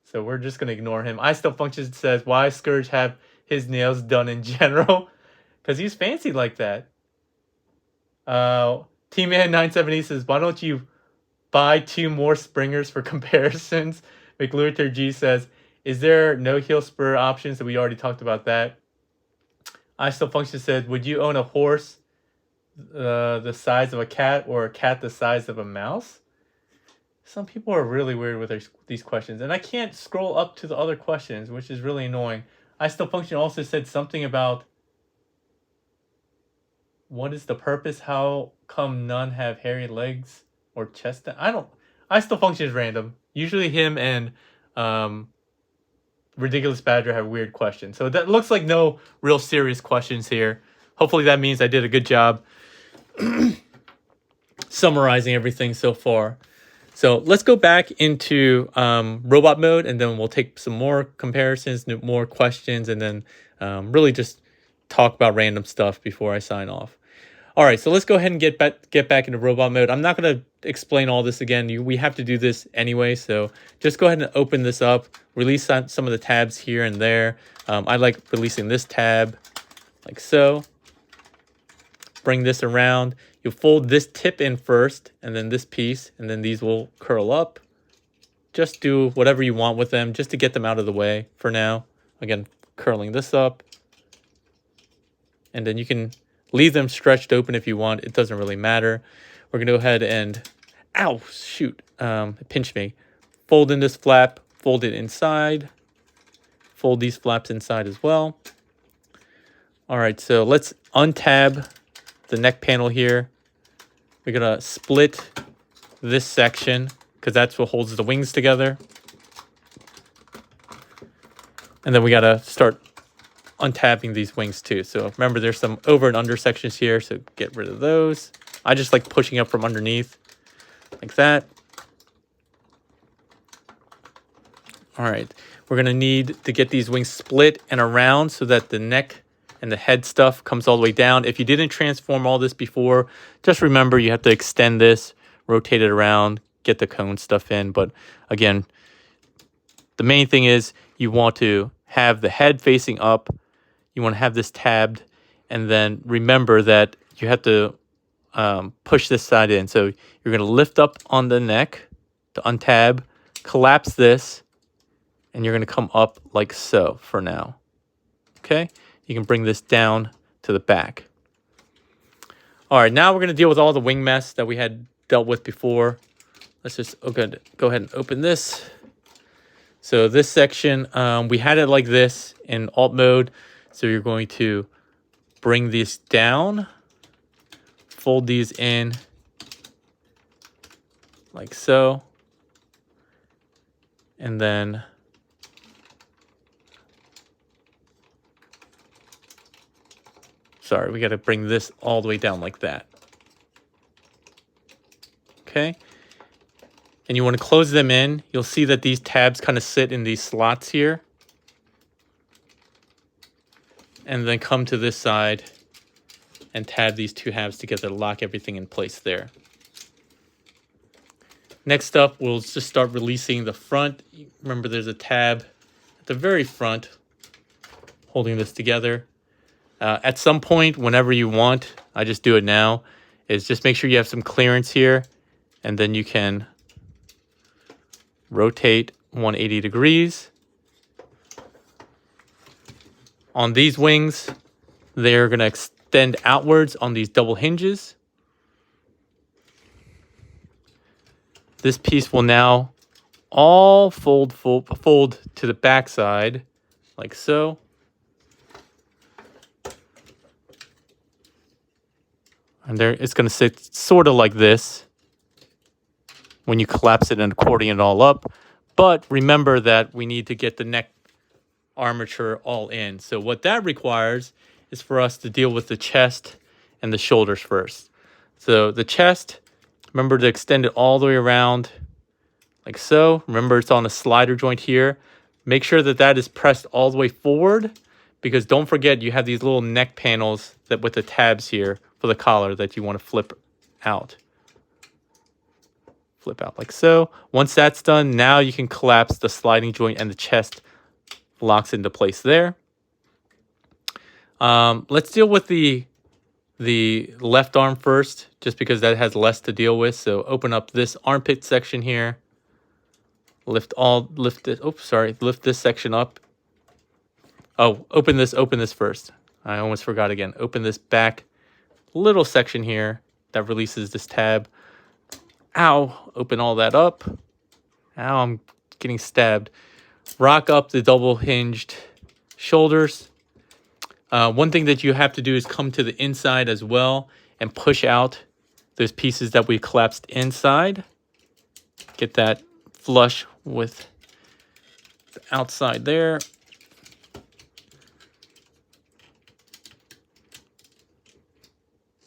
So we're just going to ignore him. I Still Functions says, why Scourge have his nails done in general? Because he's fancy like that. T-Man970 says, why don't you buy 2 more Springers for comparisons? McLuiter G says, is there no heel spur options? So we already talked about that. I Still Function said, would you own a horse the size of a cat or a cat the size of a mouse? Some people are really weird with these questions. And I can't scroll up to the other questions, which is really annoying. I Still Function also said something about what is the purpose? How come none have hairy legs or chest? I Still Function is random. Usually him and Ridiculous Badger have weird questions. So that looks like no real serious questions here. Hopefully that means I did a good job summarizing everything so far. So let's go back into robot mode, and then we'll take some more comparisons, more questions, and then really just talk about random stuff before I sign off. All right, so let's go ahead and get back into robot mode. I'm not going to explain all this again. We have to do this anyway, so just go ahead and open this up, release some of the tabs here and there. I like releasing this tab like so. Bring this around. You fold this tip in first, and then this piece, and then these will curl up. Just do whatever you want with them, just to get them out of the way for now. Again, curling this up. And then you can leave them stretched open if you want. It doesn't really matter. We're going to go ahead and... Ow! Shoot. It pinched me. Fold in this flap. Fold it inside. Fold these flaps inside as well. All right, so let's untab the neck panel here. We're going to split this section because that's what holds the wings together. And then we got to start untabbing these wings too. So remember, there's some over and under sections here, so get rid of those. I just like pushing up from underneath like that. All right, we're gonna need to get these wings split and around so that the neck and the head stuff comes all the way down. If you didn't transform all this before, just remember you have to extend this, rotate it around, get the cone stuff in. But again, the main thing is you want to have the head facing up. You want to have this tabbed, and then remember that you have to push this side in. So you're going to lift up on the neck to untab, collapse this, and you're going to come up like so for now. Okay? You can bring this down to the back. All right, now we're going to deal with all the wing mess that we had dealt with before. Let's just go ahead and open this. So this section, we had it like this in alt mode. So you're going to bring these down, fold these in like so, and then sorry, we got to bring this all the way down like that. Okay. And you want to close them in. You'll see that these tabs kind of sit in these slots here. And then come to this side and tab these two halves together to lock everything in place there. Next up, we'll just start releasing the front. Remember, there's a tab at the very front holding this together. At some point, whenever you want, I just do it now, is just make sure you have some clearance here, and then you can rotate 180 degrees. On these wings, they're going to extend outwards on these double hinges. This piece will now all fold to the back side, like so. And there, it's going to sit sort of like this when you collapse it and accordion it all up. But remember that we need to get the neck armature all in. So what that requires is for us to deal with the chest and the shoulders first. So the chest, remember to extend it all the way around like so. Remember, it's on a slider joint here. Make sure that that is pressed all the way forward, because don't forget you have these little neck panels that with the tabs here for the collar that you want to flip out. Flip out like so. Once that's done, now you can collapse the sliding joint and the chest locks into place there. Let's deal with the left arm first, just because that has less to deal with. So open up this armpit section here. Lift this section up. Oh, open this first. I almost forgot again. Open this back little section here that releases this tab. Ow, open all that up. Ow, I'm getting stabbed. Rock up the double hinged shoulders. One thing that you have to do is come to the inside as well and push out those pieces that we collapsed inside. Get that flush with the outside there.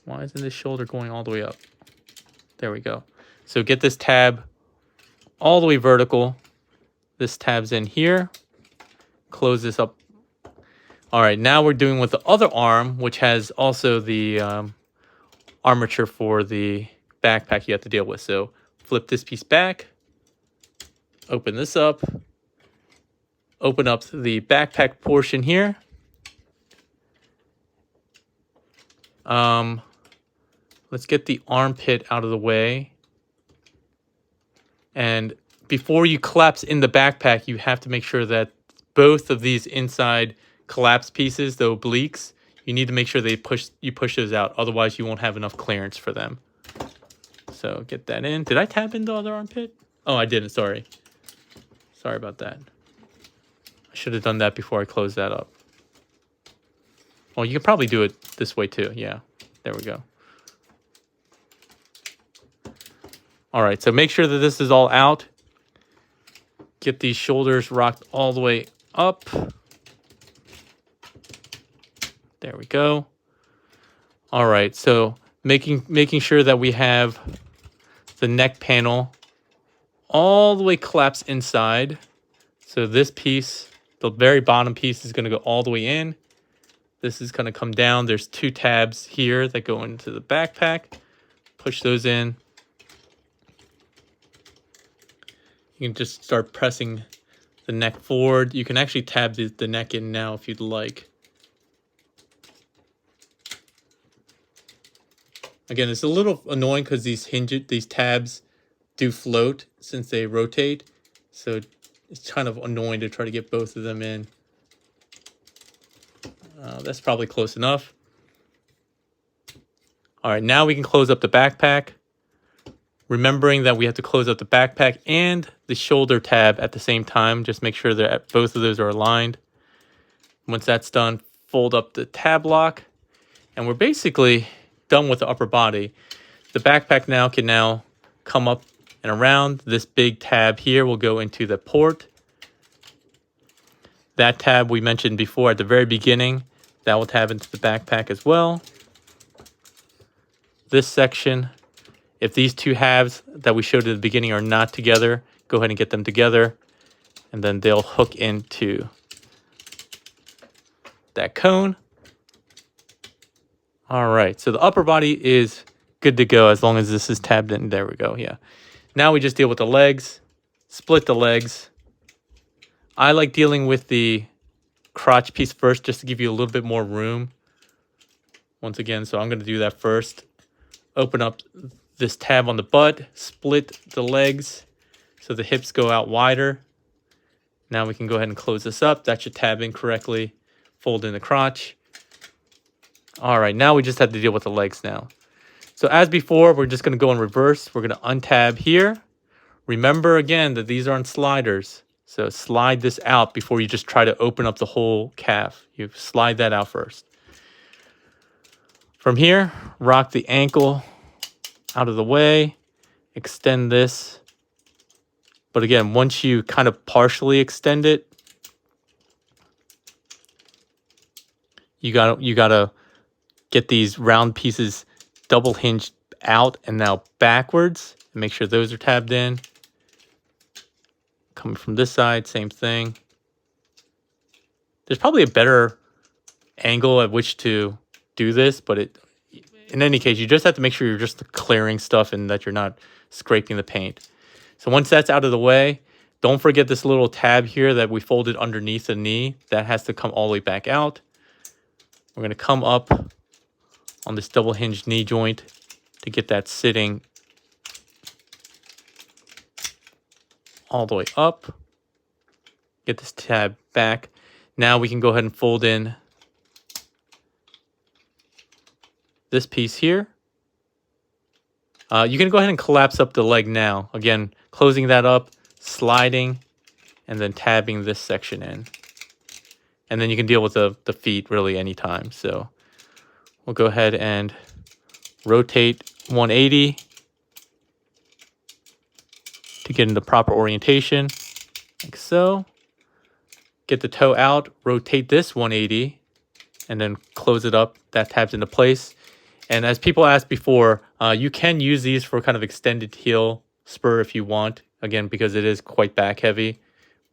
Why isn't this shoulder going all the way up? There we go. So get this tab all the way vertical. This tab's in here. Close this up. All right, now we're doing with the other arm, which has also the armature for the backpack you have to deal with. So flip this piece back. Open this up. Open up the backpack portion here. Let's get the armpit out of the way. And before you collapse in the backpack, you have to make sure that both of these inside collapse pieces, the obliques, you need to make sure you push those out. Otherwise, you won't have enough clearance for them. So get that in. Did I tap in the other armpit? Oh, I didn't. Sorry. Sorry about that. I should have done that before I closed that up. Well, you can probably do it this way too. Yeah, there we go. All right, so make sure that this is all out. Get these shoulders rocked all the way up. There we go. All right, so making sure that we have the neck panel all the way collapsed inside. So this piece, the very bottom piece, is going to go all the way in. This is going to come down. There's two tabs here that go into the backpack. Push those in. You can just start pressing the neck forward. You can actually tab the neck in now if you'd like. Again, it's a little annoying because these tabs do float since they rotate. So it's kind of annoying to try to get both of them in. That's probably close enough. All right, now we can close up the backpack. Remembering that we have to close up the backpack and the shoulder tab at the same time. Just make sure that both of those are aligned. Once that's done, fold up the tab lock. And we're basically done with the upper body. The backpack now can come up and around. This big tab here will go into the port. That tab we mentioned before at the very beginning, That will tab into the backpack as well. This section, if these two halves that we showed at the beginning are not together, go ahead and get them together, and then they'll hook into that cone. All right, so the upper body is good to go as long as this is tabbed in. There we go, yeah. Now we just deal with the legs, split the legs. I like dealing with the crotch piece first just to give you a little bit more room. Once again, so I'm going to do that first. Open up this tab on the butt, split the legs so the hips go out wider. Now we can go ahead and close this up. That should tab in correctly. Fold in the crotch. All right, now we just have to deal with the legs now. So as before, we're just going to go in reverse. We're going to untab here. Remember again that these are on sliders. So slide this out before you just try to open up the whole calf. You slide that out first. From here, rock the ankle out of the way. Extend this. But again, once you kind of partially extend it, you gotta get these round pieces double hinged out and now backwards. And make sure those are tabbed in. Coming from this side, same thing. There's probably a better angle at which to do this, but in any case, you just have to make sure you're just clearing stuff and that you're not scraping the paint. So once that's out of the way, don't forget this little tab here that we folded underneath the knee. That has to come all the way back out. We're going to come up on this double hinged knee joint to get that sitting all the way up. Get this tab back. Now we can go ahead and fold in this piece here. You can go ahead and collapse up the leg now. Again, closing that up, sliding, and then tabbing this section in. And then you can deal with the feet really anytime. So we'll go ahead and rotate 180 to get into proper orientation, like so. Get the toe out, rotate this 180, and then close it up. That tabs into place. And as people asked before, you can use these for kind of extended heel spur if you want. Again, because it is quite back heavy.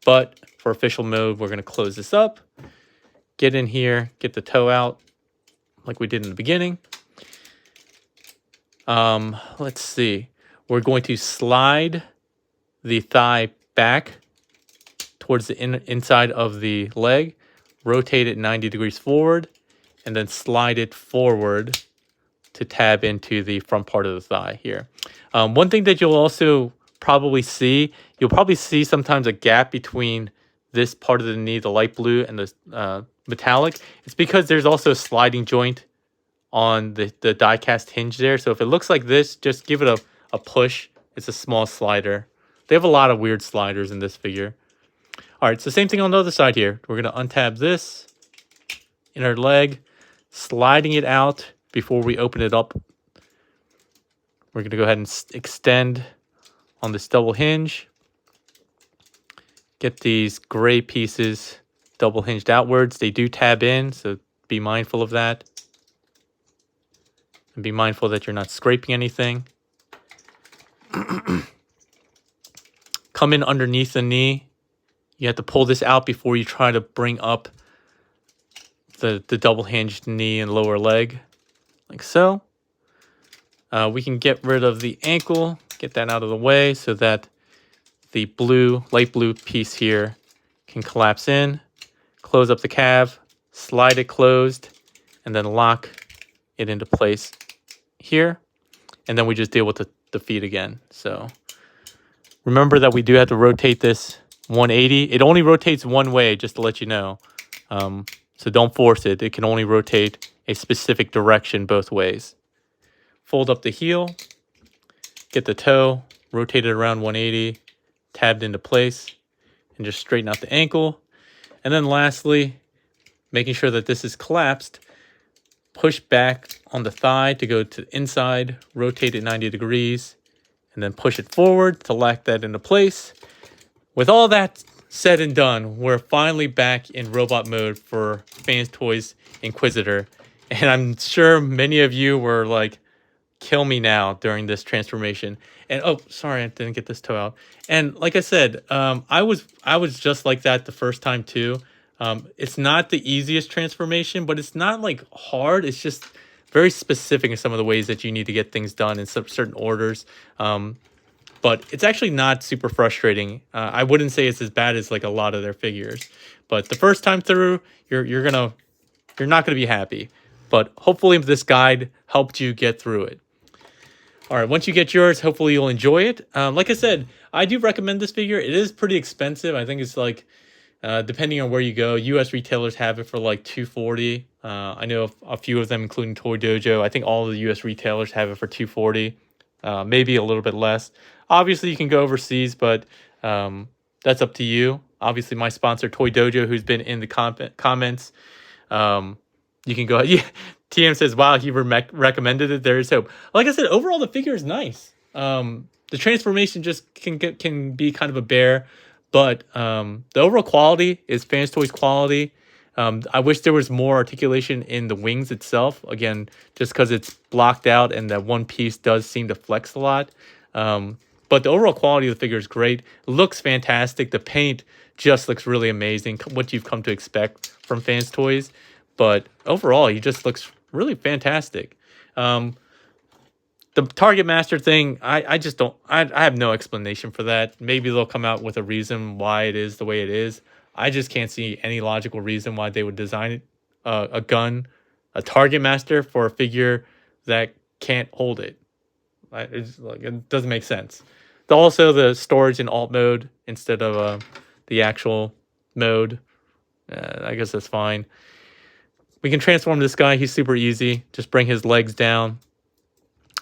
But for official mode, we're going to close this up. Get in here, get the toe out like we did in the beginning. Let's see. We're going to slide the thigh back towards the inside of the leg. Rotate it 90 degrees forward. And then slide it forward to tab into the front part of the thigh here. One thing that you'll also probably see, you'll probably see sometimes a gap between this part of the knee, the light blue, and the metallic. It's because there's also a sliding joint on the die cast hinge there. So if it looks like this, just give it a push. It's a small slider. They have a lot of weird sliders in this figure. All right, so same thing on the other side here. We're going to untab this inner leg, sliding it out before we open it up. We're going to go ahead and extend on this double hinge. Get these gray pieces double hinged outwards. They do tab in, so be mindful of that. And be mindful that you're not scraping anything. Come in underneath the knee. You have to pull this out before you try to bring up the double hinged knee and lower leg, like so. We can get rid of the ankle, get that out of the way so that the blue, light blue piece here can collapse in. Close up the calf, slide it closed, and then lock it into place here. And then we just deal with the feet again. So remember that we do have to rotate this 180. It only rotates one way, just to let you know. So don't force it. It can only rotate a specific direction both ways. Fold up the heel, get the toe, rotate it around 180, tabbed into place, and just straighten out the ankle. And then lastly, making sure that this is collapsed, push back on the thigh to go to the inside, rotate it 90 degrees, and then push it forward to lock that into place. With all that said and done, we're finally back in robot mode for Fans Toys Inquisitor. And I'm sure many of you were like, kill me now during this transformation. And oh, sorry, I didn't get this toe out. And like I said, I was just like that the first time too. It's not the easiest transformation, but it's not like hard. It's just very specific in some of the ways that you need to get things done in some certain orders. But it's actually not super frustrating. I wouldn't say it's as bad as like a lot of their figures, but the first time through, you're not gonna be happy. But hopefully this guide helped you get through it. All right, once you get yours, hopefully you'll enjoy it. Like I said, I do recommend this figure. It is pretty expensive. I think it's like, depending on where you go, U.S. retailers have it for like $240. I know a few of them, including Toy Dojo. I think all of the U.S. retailers have it for $240, maybe a little bit less. Obviously, you can go overseas, but that's up to you. Obviously, my sponsor, Toy Dojo, who's been in the comments, you can go. Yeah, TM says, "Wow, he recommended it. There is hope." Like I said, overall the figure is nice. The transformation just can be kind of a bear, but the overall quality is Fans Toys quality. I wish there was more articulation in the wings itself. Again, just because it's blocked out and that one piece does seem to flex a lot. But the overall quality of the figure is great. It looks fantastic. The paint just looks really amazing. What you've come to expect from Fans Toys. But overall, he just looks really fantastic. The Target Master thing, I just don't... I have no explanation for that. Maybe they'll come out with a reason why it is the way it is. I just can't see any logical reason why they would design it, a a Target Master for a figure that can't hold it. It's like, it doesn't make sense. Also, the storage in alt mode instead of the actual mode, I guess that's fine. We can transform this guy. He's super easy. Just bring his legs down.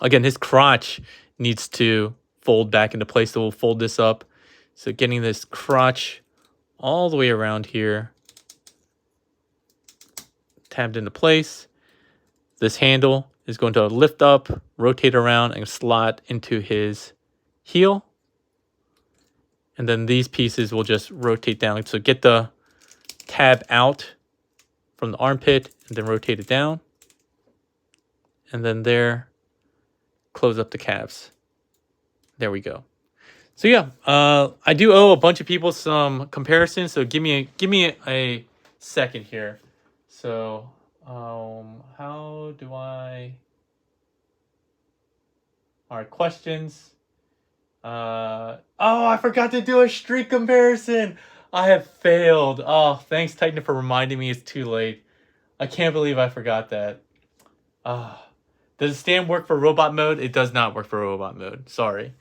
Again, his crotch needs to fold back into place, so we'll fold this up. So getting this crotch all the way around here, tabbed into place. This handle is going to lift up, rotate around, and slot into his heel. And then these pieces will just rotate down. So get the tab out from the armpit and then rotate it down. And then there, close up the calves. There we go. So yeah, I do owe a bunch of people some comparisons. So give me a second here. So how do I... All right, questions. Oh, I forgot to do a streak comparison. I have failed. Oh, thanks Titan for reminding me. It's too late. I can't believe I forgot that. Does the stand work for robot mode? It does not work for robot mode. Sorry.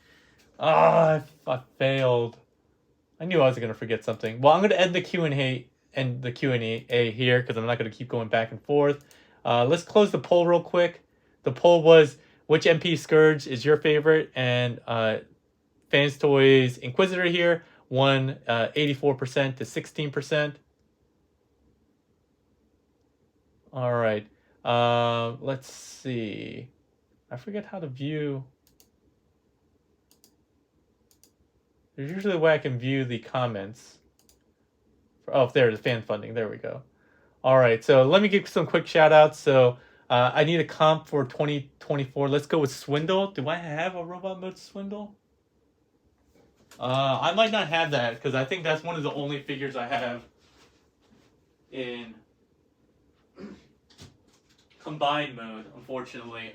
I failed. I knew I was going to forget something. Well, I'm going to end the Q&A here because I'm not going to keep going back and forth. Let's close the poll real quick. The poll was, which MP Scourge is your favorite? And Fans Toys Inquisitor here won 84% to 16%. All right. Let's see. I forget how to view. There's usually a way I can view the comments. Oh, there's fan funding. There we go. All right. So let me give some quick shout outs. So I need a comp for 2024. Let's go with Swindle. Do I have a robot mode Swindle? I might not have that because I think that's one of the only figures I have in combined mode, unfortunately.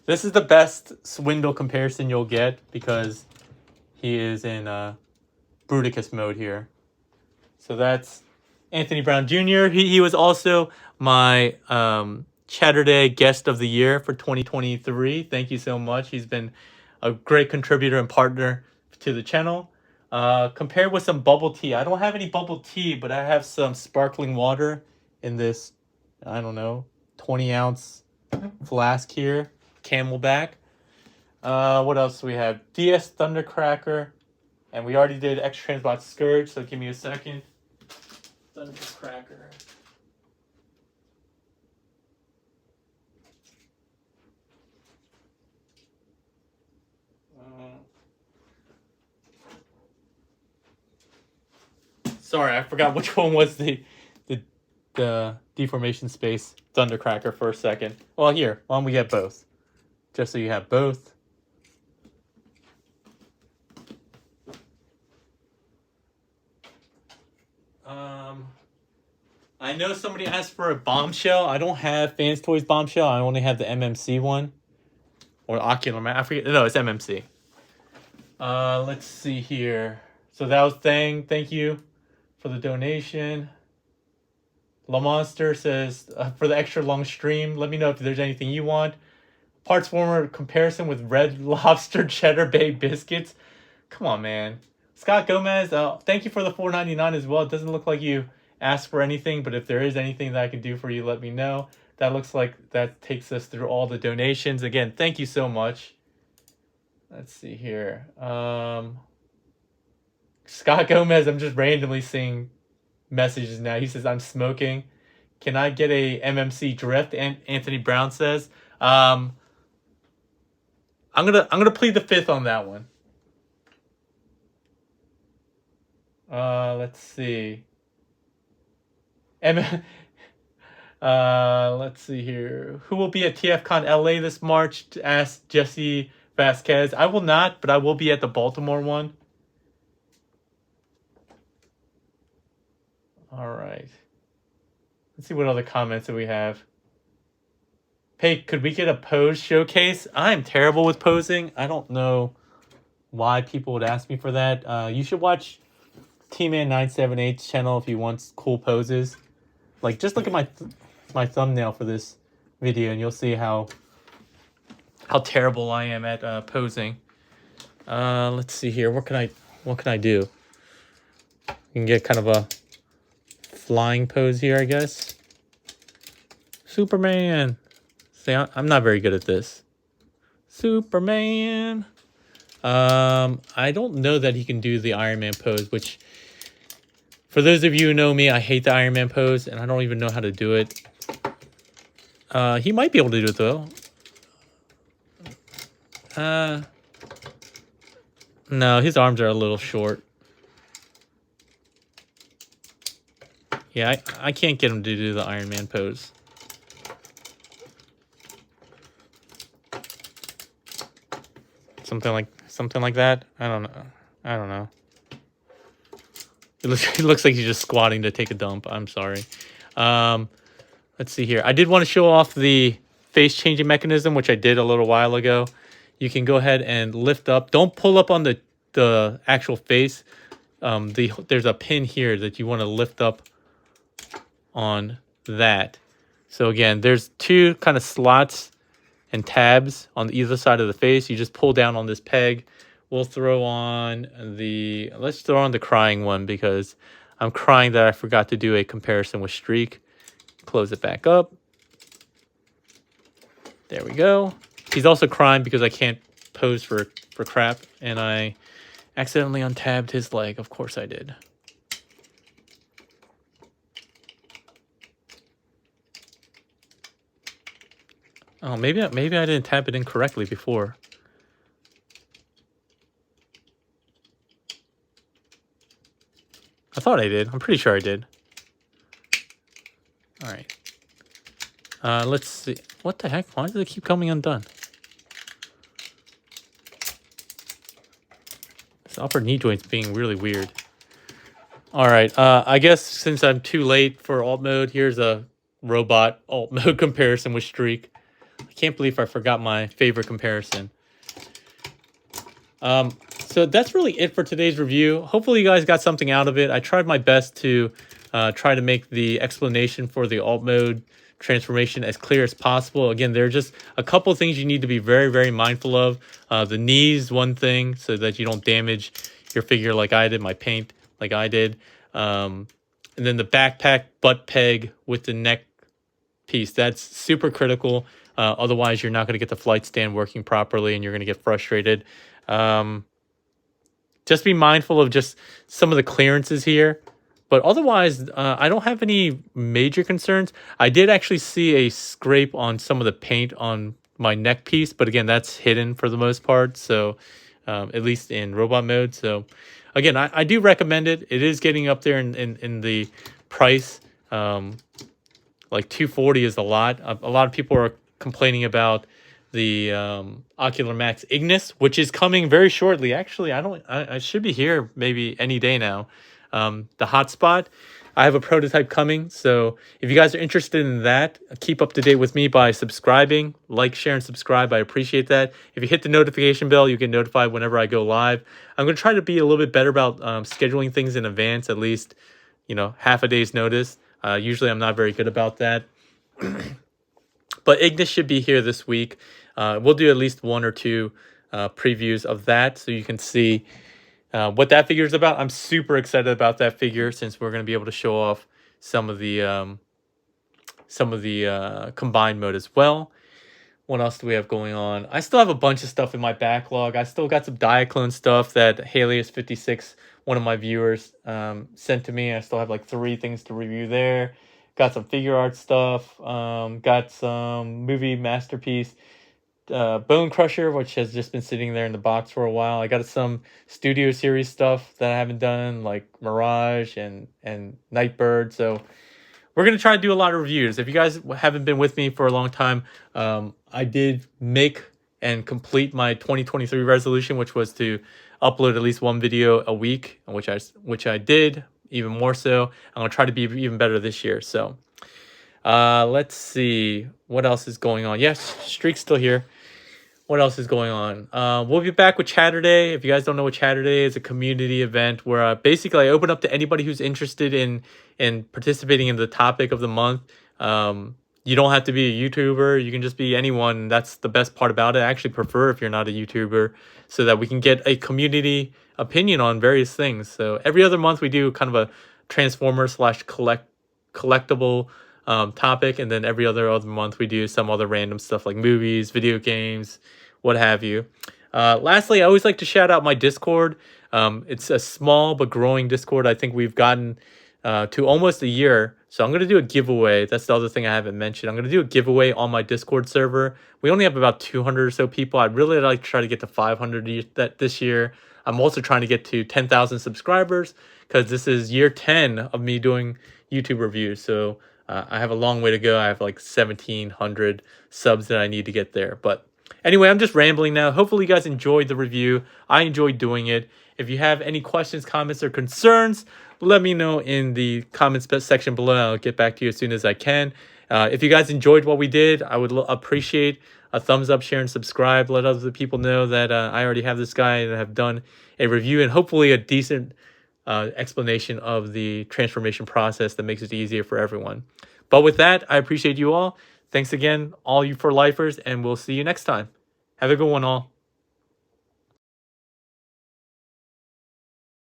This is the best Swindle comparison you'll get because he is in Bruticus mode here. So that's Anthony Brown Jr. He was also my Chatterday Guest of the Year for 2023. Thank you so much. He's been a great contributor and partner to the channel. Compared with some bubble tea. I don't have any bubble tea, but I have some sparkling water in this, I don't know, 20-ounce flask here. Camelback. What else do we have? DS Thundercracker. And we already did Extra Transbot Scourge, so give me a second. Thundercracker. Sorry, I forgot which one was the deformation space Thundercracker for a second. Well, here, why don't we get both? Just so you have both. I know somebody asked for a Bombshell. I don't have Fans Toys Bombshell. I only have the MMC one. Or Ocular Man. I forget. No, it's MMC. Let's see here. So that was Thang. Thank you for the donation. La Monster says, for the extra long stream, let me know if there's anything you want. Parts warmer comparison with Red Lobster Cheddar Bay biscuits. Come on, man. Scott Gomez, thank you for the $4.99 as well. It doesn't look like you asked for anything, but if there is anything that I can do for you, let me know. That looks like that takes us through all the donations. Again, thank you so much. Let's see here. Scott Gomez, I'm just randomly seeing messages now. He says, I'm smoking. Can I get a MMC drift? And Anthony Brown says, I'm gonna plead the fifth on that one. Let's see. Let's see here. Who will be at TFCon LA this March? Asked Jesse Vasquez. I will not, but I will be at the Baltimore one. All right. Let's see what other comments that we have. Hey, could we get a pose showcase? I'm terrible with posing. I don't know why people would ask me for that. You should watch T-Man978's channel if you want cool poses. Like, just look at my thumbnail for this video, and you'll see how terrible I am at posing. Let's see here. What can I do? You can get kind of a flying pose here, I guess. Superman. See, I'm not very good at this. Superman. I don't know that he can do the Iron Man pose, which, for those of you who know me, I hate the Iron Man pose, and I don't even know how to do it. He might be able to do it, though. No, his arms are a little short. Yeah, I can't get him to do the Iron Man pose. Something like that. I don't know. It looks like he's just squatting to take a dump. I'm sorry. Let's see here. I did want to show off the face changing mechanism, which I did a little while ago. You can go ahead and lift up. Don't pull up on the actual face. There's a pin here that you want to lift up on that. So again, there's two kind of slots and tabs on either side of the face. You just pull down on this peg. Let's throw on the crying one, because I'm crying that I forgot to do a comparison with Streak. Close it back up. There we go. He's also crying because I can't pose for crap, and I accidentally untabbed his leg. Of course I did. Oh, maybe I didn't tab it incorrectly before. I thought I did. I'm pretty sure I did. All right. Let's see. What the heck? Why does it keep coming undone? This upper knee joint's being really weird. All right. I guess since I'm too late for alt mode, here's a robot alt mode comparison with Streak. I can't believe I forgot my favorite comparison. So that's really it for today's review. Hopefully you guys got something out of it. I tried my best to try to make the explanation for the alt mode transformation as clear as possible. Again, there are just a couple of things you need to be very, very mindful of. The knees, one thing, so that you don't damage your figure like I did, my paint like I did. And then the backpack butt peg with the neck piece. That's super critical. Otherwise, you're not going to get the flight stand working properly, and you're going to get frustrated. Just be mindful of just some of the clearances here. But otherwise, I don't have any major concerns. I did actually see a scrape on some of the paint on my neck piece. But again, that's hidden for the most part. So at least in robot mode. So again, I do recommend it. It is getting up there in the price. Like 240 is a lot. A lot of people are complaining about the Ocular Max Ignis, which is coming very shortly. Actually, I should be here maybe any day now. The hotspot, I have a prototype coming. So if you guys are interested in that, keep up to date with me by subscribing, like, share, and subscribe. I appreciate that. If you hit the notification bell, you get notified whenever I go live. I'm going to try to be a little bit better about scheduling things in advance, at least, half a day's notice. Usually I'm not very good about that. But Ignis should be here this week. We'll do at least 1 or 2 previews of that so you can see what that figure is about. I'm super excited about that figure since we're going to be able to show off some of the combined mode as well. What else do we have going on? I still have a bunch of stuff in my backlog. I still got some Diaclone stuff that Halius56, one of my viewers, sent to me. I still have like 3 things to review there. Got some figure art stuff. Got some movie masterpiece Bone Crusher, which has just been sitting there in the box for a while. I got some Studio Series stuff that I haven't done, like Mirage and Nightbird. So we're going to try to do a lot of reviews. If you guys haven't been with me for a long time, I did make and complete my 2023 resolution, which was to upload at least 1 video a week, which I did, even more so. I'm going to try to be even better this year. So let's see what else is going on. Yes, Streak's still here. What else is going on? We'll be back with Chatter Day. If you guys don't know what Chatter Day is, a community event where basically I open up to anybody who's interested in participating in the topic of the month. You don't have to be a YouTuber. You can just be anyone. That's the best part about it. I actually prefer if you're not a YouTuber, so that we can get a community opinion on various things. So every other month we do kind of a Transformer / collectible topic, and then every other month we do some other random stuff like movies, video games, what have you. Lastly, I always like to shout out my Discord. It's a small but growing Discord. I think we've gotten to almost a year. So I'm going to do a giveaway. That's the other thing I haven't mentioned. I'm going to do a giveaway on my Discord server. We only have about 200 or so people. I'd really like to try to get to 500 this year. I'm also trying to get to 10,000 subscribers because this is year 10 of me doing YouTube reviews. So I have a long way to go. I have like 1,700 subs that I need to get there. But anyway, I'm just rambling now. Hopefully you guys enjoyed the review. I enjoyed doing it. If you have any questions, comments, or concerns, let me know in the comments section below. I'll get back to you as soon as I can. If you guys enjoyed what we did, I would appreciate a thumbs up, share, and subscribe. Let other people know that I already have this guy and have done a review and hopefully a decent explanation of the transformation process that makes it easier for everyone. But with that, I appreciate you all. Thanks again, all you for lifers, and we'll see you next time. Have a good one, all.